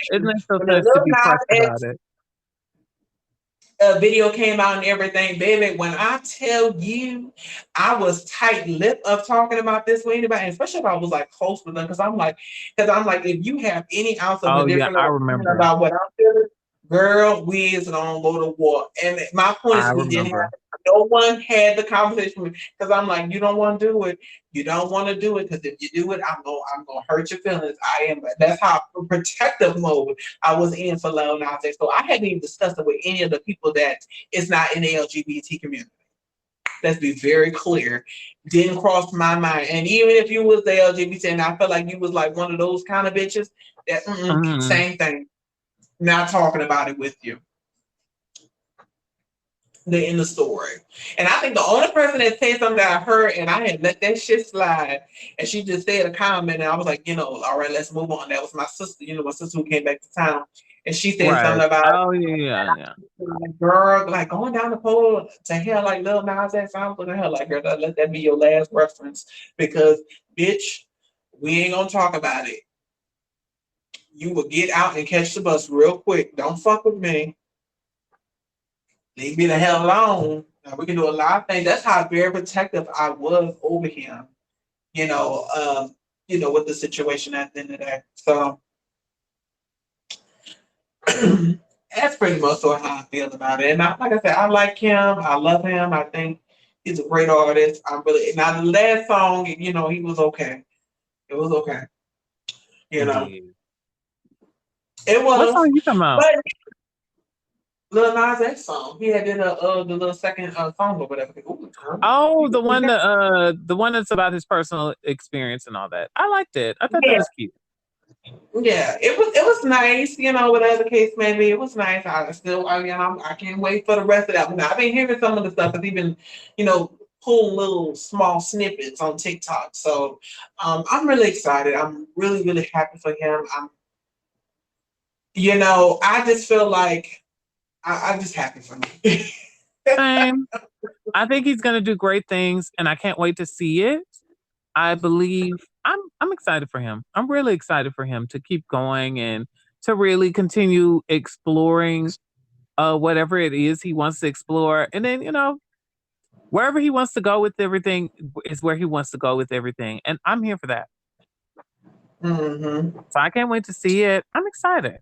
It situation, makes no when the sense to little be pressed Nas about it. video came out and everything, baby. When I tell you, I was tight lip of talking about this with anybody, and especially if I was like close with them, because I'm like, if you have any ounce of a Oh yeah, different I opinion remember. about what I'm feeling, girl, we is gonna go to war. And my point I is, we didn't remember. have. No one had the conversation with me because I'm like, you don't want to do it. You don't want to do it because if you do it, I'm gonna hurt your feelings. I am. That's how protective mode I was in for Lil Nas X. So I hadn't even discussed it with any of the people that is not in the LGBT community. Let's be very clear. Didn't cross my mind. And even if you was the LGBT and I felt like you was like one of those kind of bitches, that Mhm. same thing. Not talking about it with you. The in the story. And I think the only person that said something that I heard and I had let that shit slide, and she just said a comment, and I was like, all right, let's move on. That was my sister, my sister who came back to town, and she said Right. something about Oh yeah. like, girl, like going down the pole to hell like Lil Nas X. I was looking at her like, girl, let that be your last reference because, bitch, we ain't gonna talk about it. You will get out and catch the bus real quick. Don't fuck with me. Leave me the hell alone. Now, we can do a lot of things. That's how very protective I was over him. You know, um, with the situation at the end of the day. So that's pretty much how I feel about it. And like I said, I like him. I love him. I think he's a great artist. I'm really now the last song, he was okay. It was okay. You know, Weird. it What was. song you talking about? But Lil Nas X song. He had did the little second song or whatever. Ooh, girl. Oh, the one that's about his personal experience and all that. I liked it. I thought that Yeah, was cute. yeah. It was nice, whatever the case may be. It was nice. I can't wait for the rest of that one. I've been hearing some of the stuff because even, you know, pulling little small snippets on TikTok. So I'm really excited. I'm really, really happy for him. I just feel like I'm just happy for him. Same. I think he's gonna do great things, and I can't wait to see it. I believe I'm excited for him. I'm really excited for him to keep going and to really continue exploring whatever it is he wants to explore. And then, wherever he wants to go with everything is where he wants to go with everything. And I'm here for that. Mm-hmm. So I can't wait to see it. I'm excited.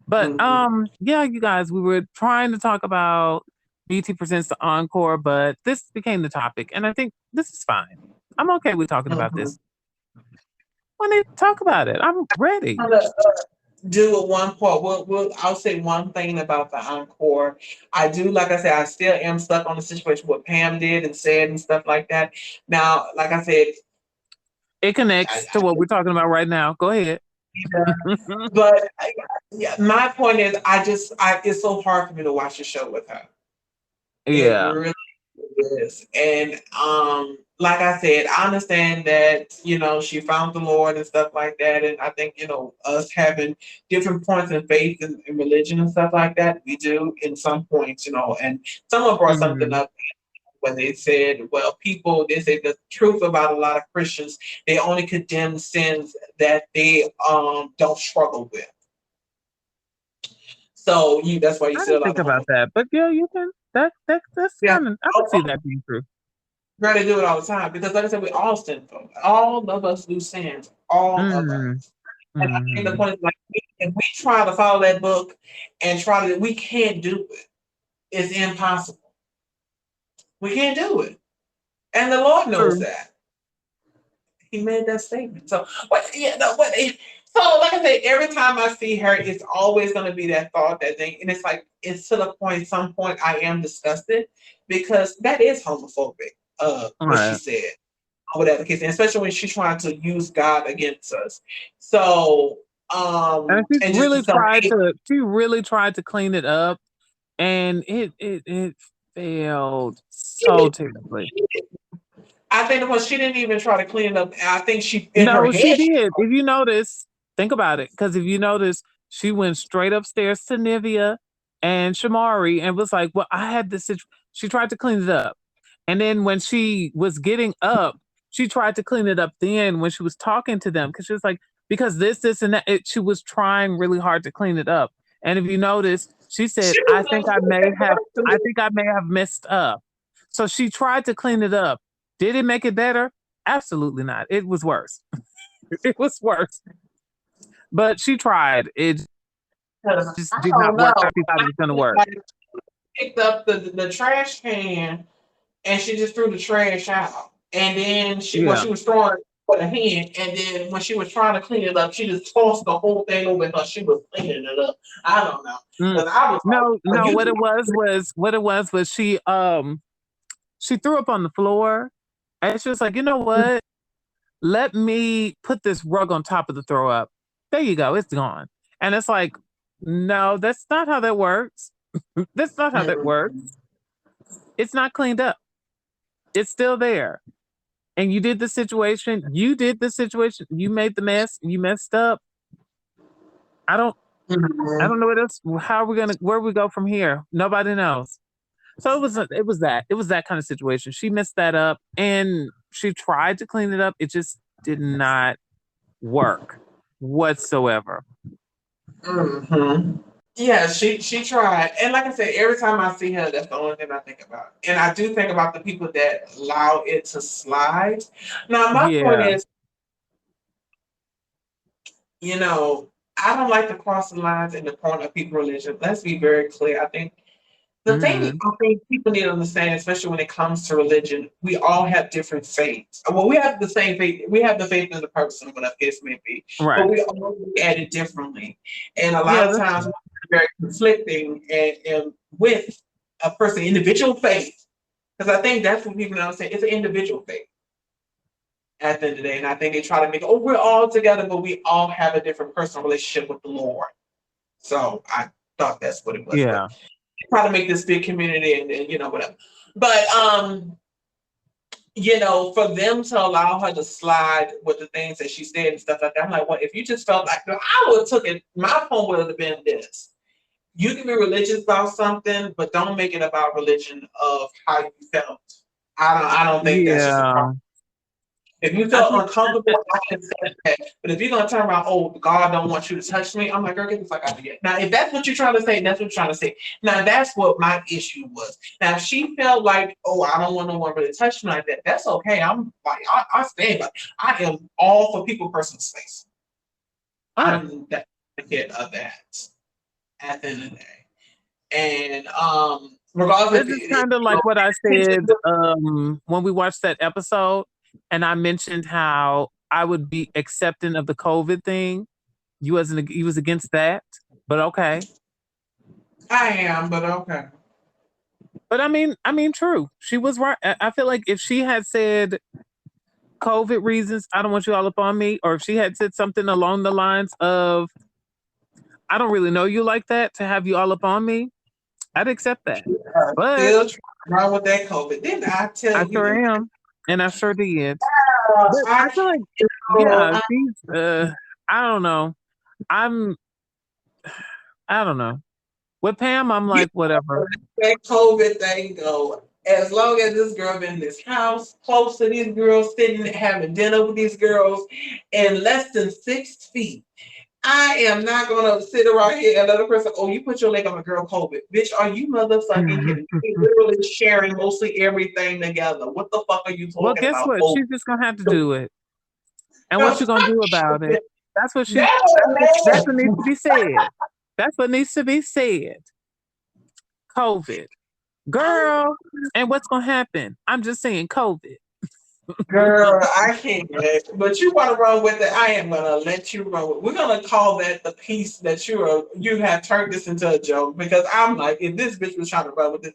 But Mm-hmm. yeah, you guys, we were trying to talk about BT presents the Encore, but this became the topic, and I think this is fine. I'm okay with talking about Mm-hmm. this. When they talk about it, I'm ready. Do it one part. I'll say one thing about the encore. I do, like I said, I still am stuck on the situation what Pam did and said and stuff like that. Now, like I said, It connects to what we're talking about right now. Go ahead. but yeah, my point is, it's so hard for me to watch the show with her. It Yeah. really is. And like I said, I understand that, she found the Lord and stuff like that. And I think, us having different points in faith and religion and stuff like that, we do in some points, and someone brought something Hmm. up when they said, well, they say the truth about a lot of Christians, they only condemn sins that they don't struggle with. So that's why you I see a didn't lot think of about homo. that, but yeah, you can. That's Yeah. kind of. I can see that being true. Try to do it all the time because, like I said, we all sinful. All of us do sins. All of Mm-hmm. us. And I think the Mm-hmm. point is, like, if we try to follow that book and we can't do it. It's impossible. We can't do it, and the Lord knows True. that. He made that statement. So what? Yeah, no, what? So like I said, every time I see her, it's always going to be that thought, that thing, and it's like it's to the point. Some point, I am disgusted because that is homophobic. All What she right. said, or whatever case, and especially when she's trying to use God against us. So, And she's and just really to some tried to. She really tried to clean it up, and it failed so terribly. I think because she didn't even try to clean it up. I think she in her No, she head. did. If you notice, think about it. Because if you notice, she went straight upstairs to Nivea and Shamari and was like, "Well, I had this." She tried to clean it up, and then when she was getting up, she tried to clean it up. Then when she was talking to them, because she was like, "Because this, and that," she was trying really hard to clean it up. And if you notice, she said, She "I think I may have. I was think I may have messed up." So she tried to clean it up. Did it make it better? Absolutely not. It was worse. It was worse. But she tried. It just I did don't not work know. how she thought it was going to work. Like, picked up the trash can and she just threw the trash out. And then Yeah. she was throwing it with her hand, and then when she was trying to clean it up, she just tossed the whole thing over because she was cleaning it up. I don't know. Mm. Because I was like, No, are no. you What it was she threw up on the floor, and she was like, you know what? Let me put this rug on top of the throw up. There you go. It's gone. And it's like, no, that's not how that works. That's not how that works. mm, It's not cleaned up. It's still there. And you did the situation. You did the situation. You made the mess. You messed up. I don't I mm, don't know what else. How are we gonna? Where we go from here? Nobody knows. So it was that kind of situation. She messed that up, and she tried to clean it up. It just did not work whatsoever. mm-hmm. Yeah, she tried. And like I said, every time I see her, that's the only thing I think about. And I do think about the people that allow it to slide. Now, my point Yeah. is, you know, I don't like to cross the lines in the point of people religion. Let's be very clear. I think the thing Hmm. I think people need to understand, especially when it comes to religion, we all have different faiths. Well, we have the same faith. We have the faith in the person, whatever case may be, but Right. we all look at it differently. And a lot Yeah. of That's times, true. very conflicting and with a person individual faith. Because I think that's what people don't understand. It's an individual faith at the end of the day. And I think they try to make, oh, we're all together, but we all have a different personal relationship with the Lord. So I thought that's what it was. But Yeah. try to make this big community and whatever. But for them to allow her to slide with the things that she said and stuff like that, I'm like, well, if you just felt like, I would have took it. My point would have been this: you can be religious about something, but don't make it about religion of how you felt. I don't think that's just a Yeah. problem. If you I felt think uncomfortable, I can accept that. But if you're gonna turn around, oh, God don't want you to touch me, I'm like, girl, get the fuck out of here. Now, if that's what you're trying to say, that's what you're trying to say. Now, that's what my issue was. Now, if she felt like, oh, I don't want no one really touch me like that, that's okay. I'm like, I stand like I am all for people, personal space. right. I'm that advocate of that at the end of the day. And regardless, This is kind of like what I said when we watched that episode, and I mentioned how I would be accepting of the COVID thing. You was against that, but okay. I am, but okay. But I mean, true. She was right. I feel like if she had said COVID reasons, I don't want you all up on me, or if she had said something along the lines of, I don't really know you like that to have you all up on me, I'd accept that. But Still trying with that COVID. Didn't I tell I you sure that? am, and I sure did. But I I feel like, yeah, she's. I don't know. I'm. I don't know. With Pam, I'm you like, whatever. that COVID thing go. As long as this girl been in this house, close to these girls, sitting having dinner with these girls, in less than 6 feet, I am not gonna sit around here and another person. Oh, you put your leg on a girl COVID, bitch. Are you motherfucking kidding? We literally sharing mostly everything together. What the fuck are you Well, talking guess about? what? Oh, She's just gonna have to do it. And what no, you gonna do about it? That's what she. That's man. what needs to be said. That's what needs to be said. COVID, girl. And what's gonna happen? I'm just saying, COVID. Girl, I can't. But you want to run with it? I am gonna let you run with it. We're gonna call that the piece that you have turned this into a joke because I'm like, if this bitch was trying to run with this,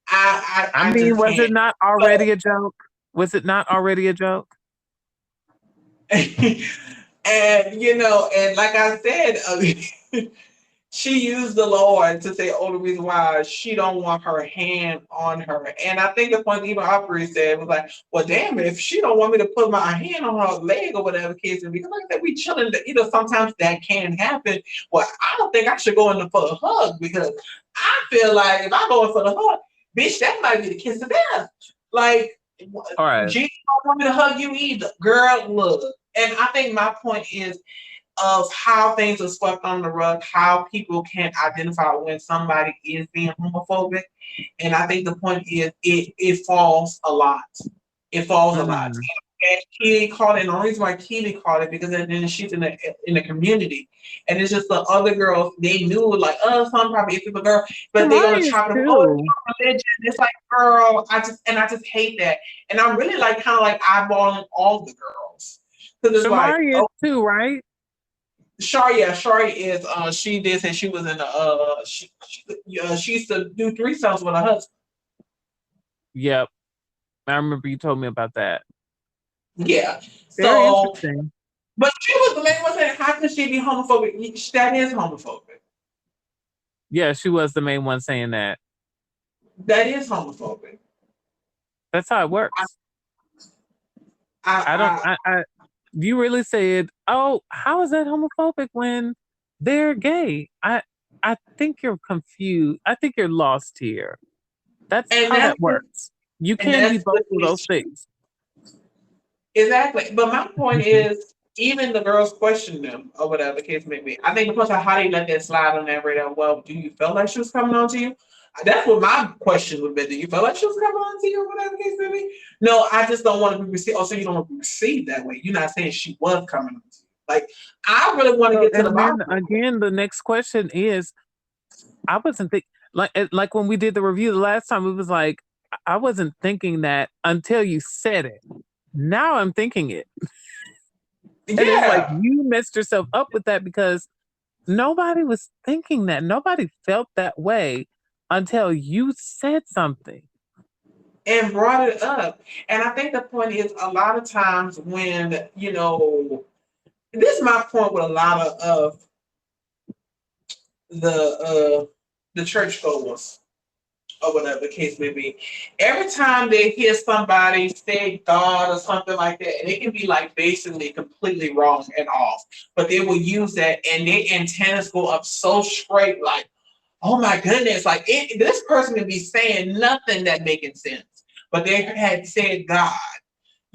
I I mean, just was it can't. not already a joke? Was it not already a joke? And like I said, she used the Lord to say, oh, the reason why she don't want her hand on her. And I think the point even Aubrey said was like, well, damn, if she don't want me to put my hand on her leg or whatever case, and because like I said, we chilling, sometimes that can happen. Well, I don't think I should go in for a hug because I feel like if I go in for the hug, bitch, that might be the kiss of death. Like, All right. Jesus don't want me to hug you either. Girl, look. And I think my point is of how things are swept on the rug, how people can't identify when somebody is being homophobic. And I think the point is it falls a lot. It falls a lot. Mm. And Keely caught it, and the only reason why Keely caught it because then she's in the community. And it's just the other girls, they knew like, some probably if people girl, but they're gonna Tamari's chop it up, oh, it's too. not religion. It's like, girl, I just hate that. And I'm really like kind of like eyeballing all the girls. Because it's like, Shamari is oh, too, right? Shari is she did say she was in the she used to do threesomes with her husband. Yep. I remember you told me about that. Yeah. Very So interesting. but she was the main one saying, how could she be homophobic? That is homophobic. Yeah, she was the main one saying that. That is homophobic. That's how it works. I You really said, oh, how is that homophobic when they're gay? I think you're confused. I think you're lost here. That's and how that's that works. You and can be that's both of those things. exactly. But my point is, even the girls question them or whatever the case may be. I think the question how they let that slide on that radar. Well, do you feel like she was coming on to you? That's what my question would be. Do you feel like she was coming on to you or whatever the case may be? No, I just don't want to be received. Oh, so you don't want to be received that way. You're not saying she was coming on to you. Like, I really want to So, get to the and then bottom. again, the next question is, I wasn't thinking like when we did the review the last time, it was like I wasn't thinking that until you said it. Now I'm thinking it. And it's like Yeah. you messed yourself up with that because nobody was thinking that. Nobody felt that way until you said something. And brought it up. And I think the point is a lot of times when, this is my point with a lot of the churchgoers or whatever the case may be. Every time they hear somebody say God or something like that, and it can be like basically completely wrong and off, but they will use that and their antennas go up so straight, like, oh my goodness, like this person can be saying nothing that making sense, but they had said God.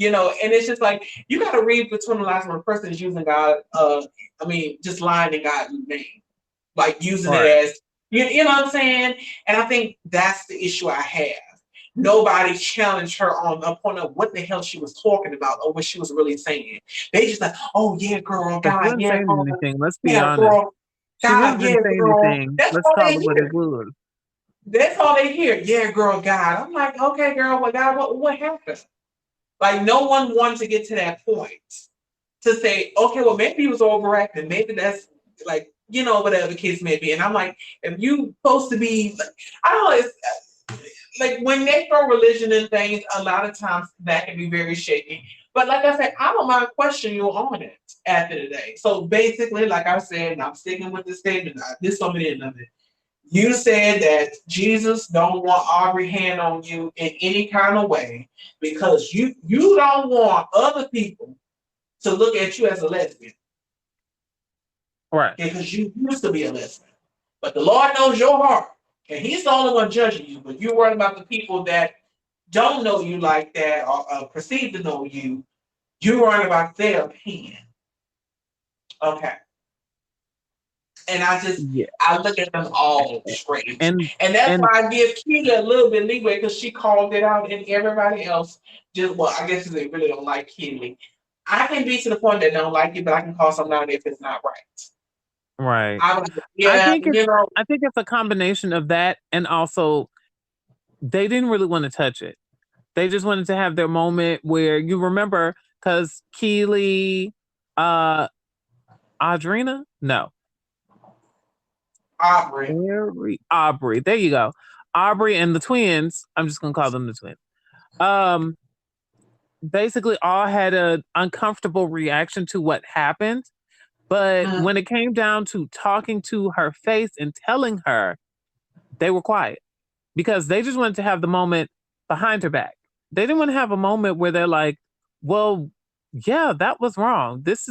And it's just like you got to read between the lines when a person is using God. Just lying in God's name, like using it Right. as you know what I'm saying. And I think that's the issue I have. Nobody challenged her on the point of what the hell she was talking about or what she was really saying. They just like, oh yeah, girl, But she God, wasn't yeah, saying girl, anything. Let's be yeah, honest. girl, She really God, yeah, didn't say girl. anything. That's Let's all call they it what it hear. was. That's all they hear. Yeah, girl, God. I'm like, okay, girl, well, God, what happened? Like, no one wanted to get to that point to say, okay, well, maybe he was overacting. Maybe that's like, whatever the case may be. And I'm like, if you supposed to be, like, I don't know, it's like when they throw religion in things, a lot of times that can be very shaky. But like I said, I don't mind questioning you on it at the end of the day. So basically, like I said, and I'm sticking with the statement, this on the end of it. You said that Jesus don't want Aubrey hand on you in any kind of way because you don't want other people to look at you as a lesbian Right. because you used to be a lesbian. But the Lord knows your heart, and He's the only one judging you. But you're worried about the people that don't know you like that or perceive to know you. You're worried about their opinion. Okay. And Yeah. I look at them all strange. And And that's and why I give Keely a little bit leeway because she called it out and everybody else I guess they really don't like Keely. I can be to the point that don't like it, but I can call something out if it's not right. right. I was I yeah, think it's a combination of that and also they didn't really want to touch it. They just wanted to have their moment where you remember because Keely, uh, Audrina, no, Aubrey. Aubrey. There you go, Aubrey and the twins. I'm just gonna call them the twins. Um, basically, all had an uncomfortable reaction to what happened, but Mm. when it came down to talking to her face and telling her, they were quiet because they just wanted to have the moment behind her back. They didn't want to have a moment where they're like, "Well, yeah, that was wrong. This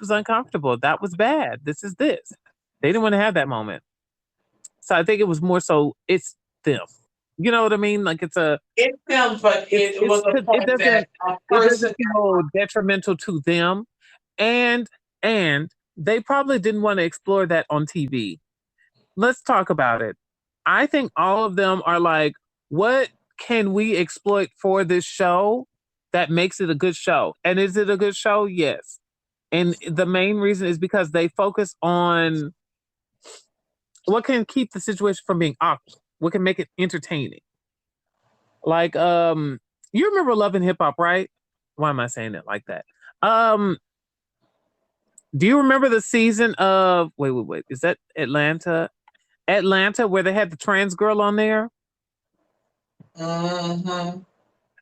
was uncomfortable. That was bad. This is this." They didn't want to have that moment. So I think it was more so it's them. You know what I mean? Like It's them, but it was a it point that a doesn't person feel detrimental to them, and they probably didn't want to explore that on TV. Let's talk about it. I think all of them are like, what can we exploit for this show that makes it a good show? And is it a good show? Yes. And the main reason is because they focus on what can keep the situation from being awkward, what can make it entertaining. Like, you remember Love and Hip Hop, right? Why am I saying it like that? Um, do you remember the season of wait, is that Atlanta? Atlanta, where they had the trans girl on there? mm-hmm.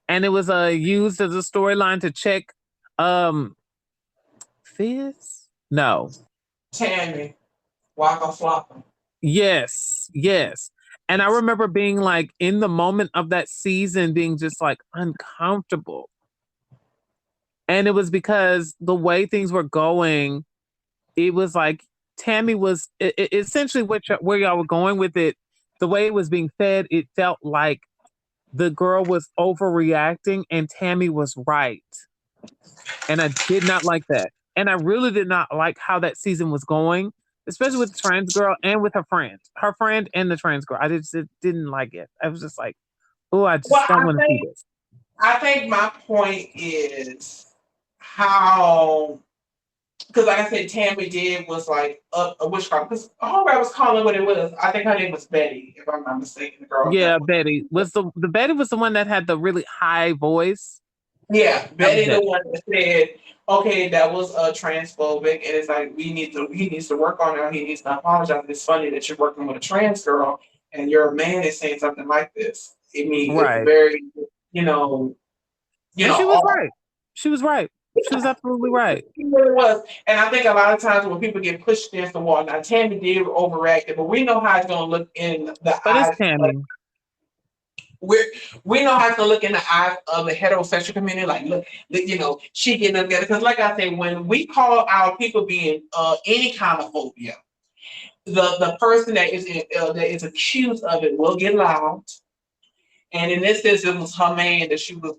And it was used as a storyline to check um Fizz? No. Tammy, Waka Flocka. Yes. And I remember being like in the moment of that season being just like uncomfortable. And it was because the way things were going, it was like Tammy was essentially where y'all were going with it. The way it was being fed, it felt like the girl was overreacting and Tammy was right. And I did not like that. And I really did not like how that season was going, especially with the trans girl and with her friend and the trans girl. I just didn't like it. I was just like, oh, I Well, just don't want to see this. I think my point is how because like I said, Tammy did was like a witchcraft. Because all I was calling what it was. I think her name was Betty, if I'm not mistaken. The girl that Yeah, was. Betty was the Betty was the one that had the really high voice. Yeah, That was Betty, the it. one that said, "Okay, that was transphobic," and it's like he needs to work on it. He needs to apologize. It's funny that you're working with a trans girl and your man is saying something like this. I mean, it's Right. very, you know, And she was off. right. She was right. She was absolutely right. It really was, and I think a lot of times when people get pushed against the wall, now Tammy did overact it, but we know how it's going to look in the But it's eyes. Tammy. We're, we know how to look in the eyes of the heterosexual community. Like, look, she getting them together. Because, like I said, when we call our people being any kind of phobia, the person that is accused of it will get loud. And in this instance, it was her man that she was,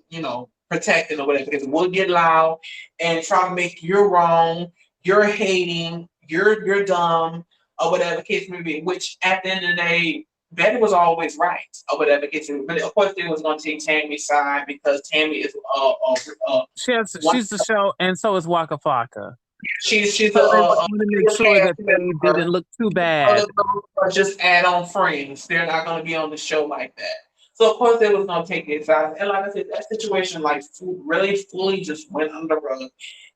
protecting or whatever. Because it will get loud and try to make you wrong, you're hating, you're dumb, or whatever the case may be. Which at the end of the day, Betty was always right, or whatever the case may be. But of course, they was going to take Tammy's side because Tammy is one. She's the show, and so is Waka Flocka. She's So they want to make a sure that cast they member. didn't look too Other bad. are just add-on friends. They're not going to be on the show like that. So of course they was going to take it side. And like I said, that situation like really fully just went under the rug.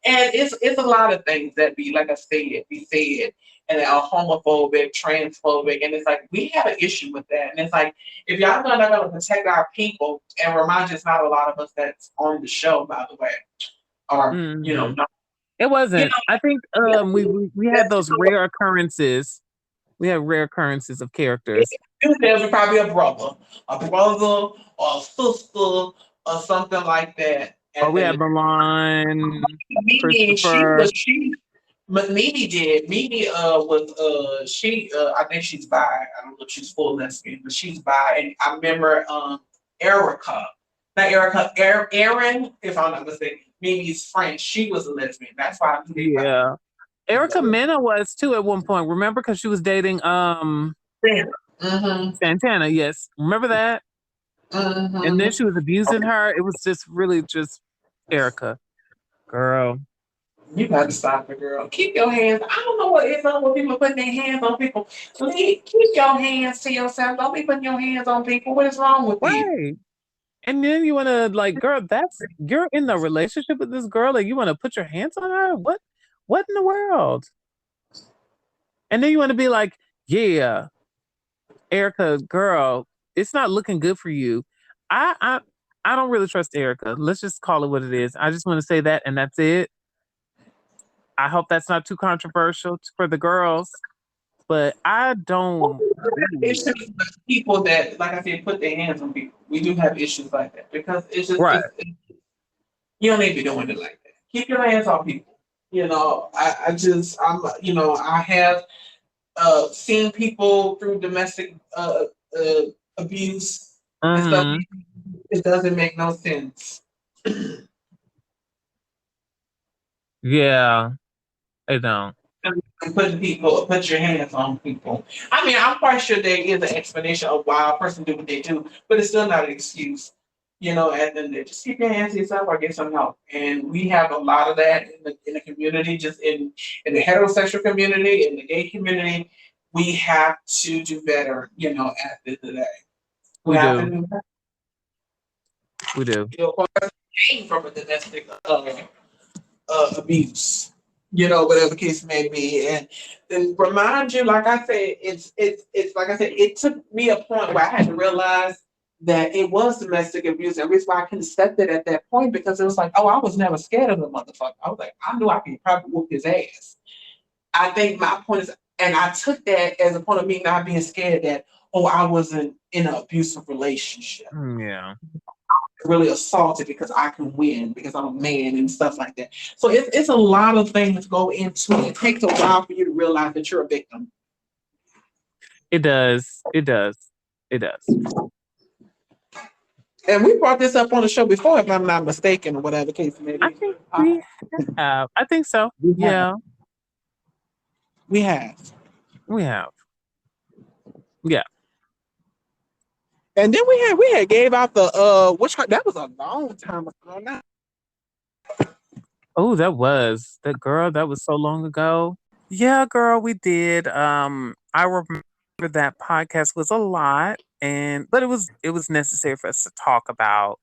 And it's a lot of things that be like I said, be said and are homophobic, transphobic, and it's like we have an issue with that. And it's like if y'all not going to protect our people, and remind you, it's not a lot of us that's on the show, by the way, or Hmm. not, It you wasn't. know, I think we had that's those rare occurrences. We had rare occurrences of characters. there's probably a brother or a sister or something like that. Or And we then had Milan, Mimi, Christopher. but Mimi did. Mimi was she I think she's bi. I don't know if she's full lesbian, but she's bi. And I remember Erica, not Erica, Erin, if I'm not mistaken, Mimi's friend. She was a lesbian. That's why I think about Yeah. Erica it. Mena was too at one point. Remember, because she was dating Mm-hmm. Santana. Yes, remember that. And then Mm-hmm. she was abusing her. It was just really just Erica, girl. You gotta stop it, girl. Keep your hands. I don't know what it's on when people putting their hands on people. Keep your hands to yourself. Don't be putting your hands on people. What is wrong with you? Right. And then you want to like, girl, that's you're in a relationship with this girl, and you want to put your hands on her. What in the world? And then you want to be like, yeah, Erica, girl, it's not looking good for you. I I I don't really trust Erica. Let's just call it what it is. I just want to say that, and that's it. I hope that's not too controversial for the girls, but I don't. It's Ooh. just people that, like I said, put their hands on people. We do have issues like that because it's just Right. you don't need to be doing it like that. Keep your hands on people. I have seen people through domestic abuse and stuff. Hmm. It doesn't make no sense. Yeah, I don't. And put your hands on people. I mean, I'm quite sure there is an explanation of why a person do what they do, but it's still not an excuse. And then just keep your hands to yourself or get some help. And we have a lot of that in the community, just in the heterosexual community, in the gay community. We have to do better, at the end of the day. We We have to do. do better. We do. Of course, came from a domestic abuse, whatever the case may be. And remind you, like I said, it's like I said, it took me a point where I had to realize that it was domestic abuse. And the reason why I couldn't accept it at that point because it was like, oh, I was never scared of the motherfucker. I was like, I knew I could probably whoop his ass. I think my point is, and I took that as a point of me not being scared that, oh, I wasn't in an abusive relationship Yeah. really assaulted because I can win because I'm a man and stuff like that. So it's a lot of things go into it. It takes a while for you to realize that you're a victim. It does. It does. It does. And we brought this up on the show before, if I'm not mistaken, or whatever the case may I be. think we have. I think so. We have. Yeah, We have. we have. Yeah. And then we had gave out the which that was a long time ago now. Oh, that girl. That was so long ago. Yeah, girl, we did. I remember that podcast was a lot, and but it was necessary for us to talk about.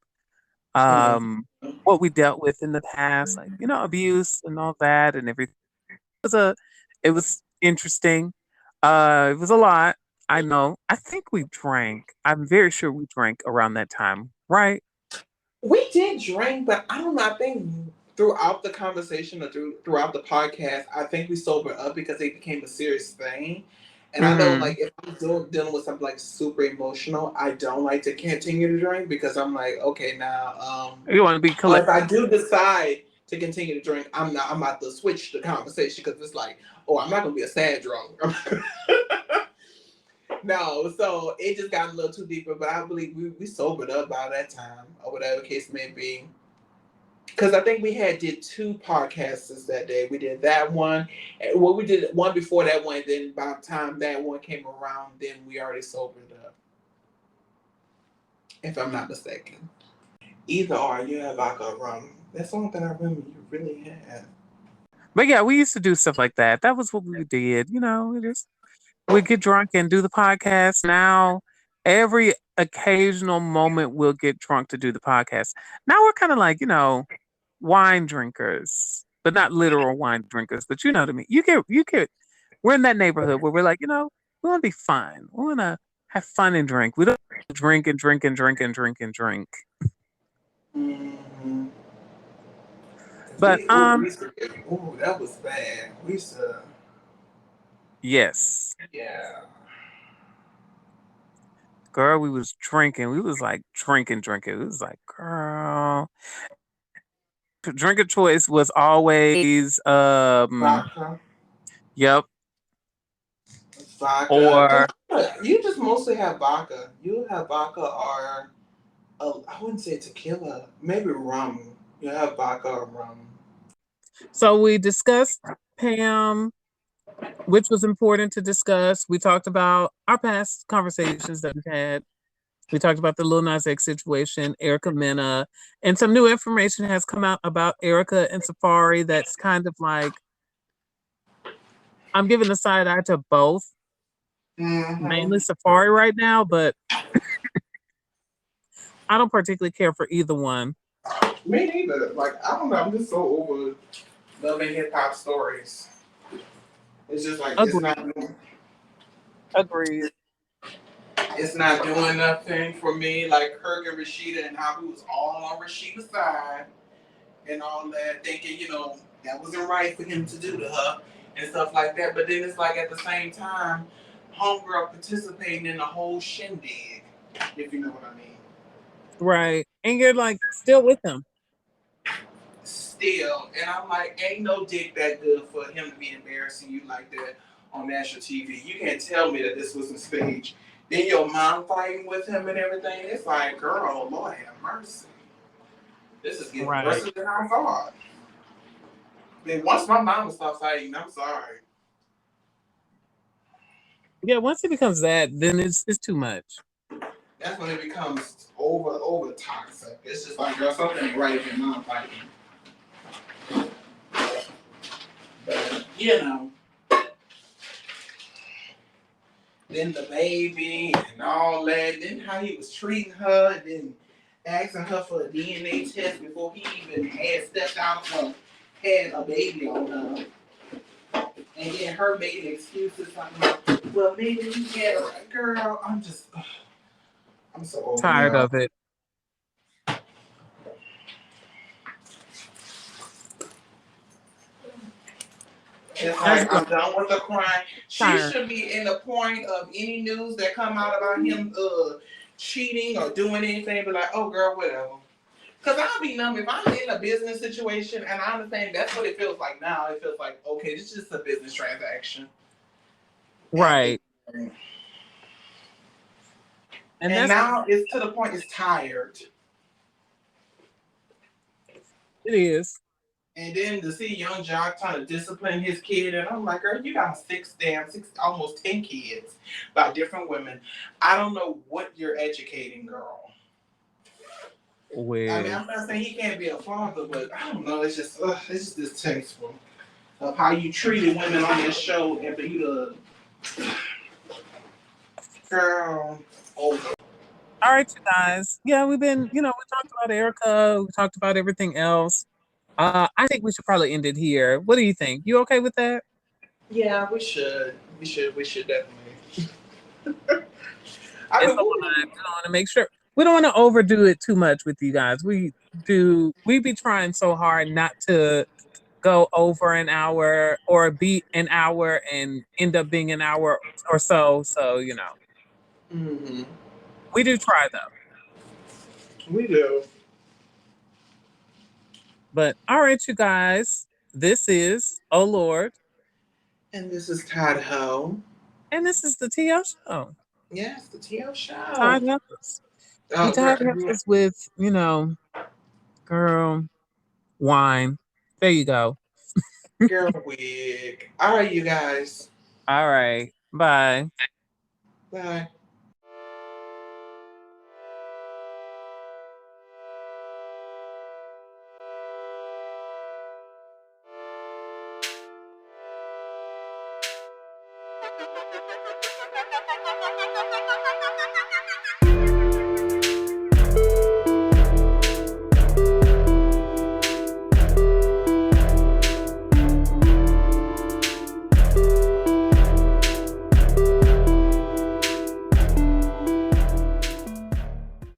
um, what we dealt with in the past, like, abuse and all that and everything. Was a it was interesting. It was a lot. I know. I think we drank. I'm very sure we drank around that time, right? We did drink, but I don't know. I think throughout the conversation or throughout the podcast, I think we sobered up because it became a serious thing. And I know, Hmm. like, if I'm dealing with something like super emotional, I don't like to continue to drink because I'm like, okay, now, You want to be or collect. if I do decide to continue to drink, I'm about to switch the conversation because it's like, oh, I'm not gonna be a sad drunk. No, so it just got a little too deeper, but I believe we sobered up by that time, or whatever case may be. Because I think we had did two podcasts that day. We did that one. Well, we did one before that one. Then by the time that one came around, then we already sobered up, if I'm not mistaken. Either or, you have vodka or rum. That's the only thing I remember you really had. But yeah, we used to do stuff like that. That was what we did. We'd get drunk and do the podcast. Now, every occasional moment, we'll get drunk to do the podcast. Now we're kind of like, wine drinkers, but not literal wine drinkers. But you know what I mean. You get. We're in that neighborhood where we're like, we want to be fun. We want to have fun and drink. We don't drink and drink and drink and drink and drink. Mm-hmm. But We used to get, that was bad. We used to, yes, yeah. girl, we was drinking. We was like drinking. It was like, girl, drink of choice was always Vodka. yep, Vodka. or You just mostly have vodka. You have vodka or I wouldn't say tequila. Maybe rum. You have vodka or rum. so we discussed Pam, which was important to discuss. We talked about our past conversations that we've had. We talked about the Lil Nas X situation, Erica Mena, and some new information has come out about Erica and Safari. That's kind of like I'm giving the side eye to both, Mm-hmm. mainly Safari right now, but I don't particularly care for either one. Me neither. Like I don't know. I'm just so over loving hip hop stories. It's just like Agreed. Agreed. it's not doing nothing for me. Like Kirk and Rashida and how we was all on Rashida's side and all that, thinking that wasn't right for him to do to her and stuff like that. But then it's like at the same time, homegirl participating in the whole shindig, if you know what I mean. Right. And you're like still with him. Still, and I'm like, ain't no dick that good for him to be embarrassing you like that on national TV. You can't tell me that this wasn't staged. Then your mom fighting with him and everything. It's like, girl, Lord have mercy. This is getting worse Right. than I thought. Then once my mama stops fighting, I'm sorry. Yeah, once it becomes that, then it's too much. That's when it becomes over toxic. It's just like, girl, something ain't right if your mom fighting. But then the baby and all that, then how he was treating her, and then asking her for a DNA test before he even had stepped out and had a baby on her. And then her making excuses like, well, maybe you get a girl. I'm so over Tired y'all. of it. It's As like well. I'm done with the crying. She Tired. should be in the point of any news that come out about him cheating or doing anything, but like, oh girl, whatever. Cause I'll be numb if I'm in a business situation, and I understand that's what it feels like now. It feels like okay, this is just a business transaction, and Right. And and that's now it's to the point it's tired. it is. And then to see young Jock trying to discipline his kid, and I'm like, girl, you got six, almost 10 kids by different women. I don't know what you're educating, girl. I mean, Well, I'm not saying he can't be a father, but I don't know. It's just distasteful of how you treated women on this show and for you to, girl, over. All right, you guys. Yeah, we've been, we talked about Erica. We talked about everything else. I think we should probably end it here. What do you think? You okay with that? Yeah, we should. We should definitely. I It's mean, a lot. what we, We don't want to make sure we don't want to overdo it too much with you guys. We be trying so hard not to go over an hour or be an hour and end up being an hour or so. So, hmm we do try though. we do. But all right, you guys, this is Oh Lord, And this is Todd Ho. and this is the TL show. Yes, the TL Todd show. helps us. He Oh, girl, Todd helps us with, girl, wine. There you go. girl wig. All right, you guys. All right. Bye. Bye.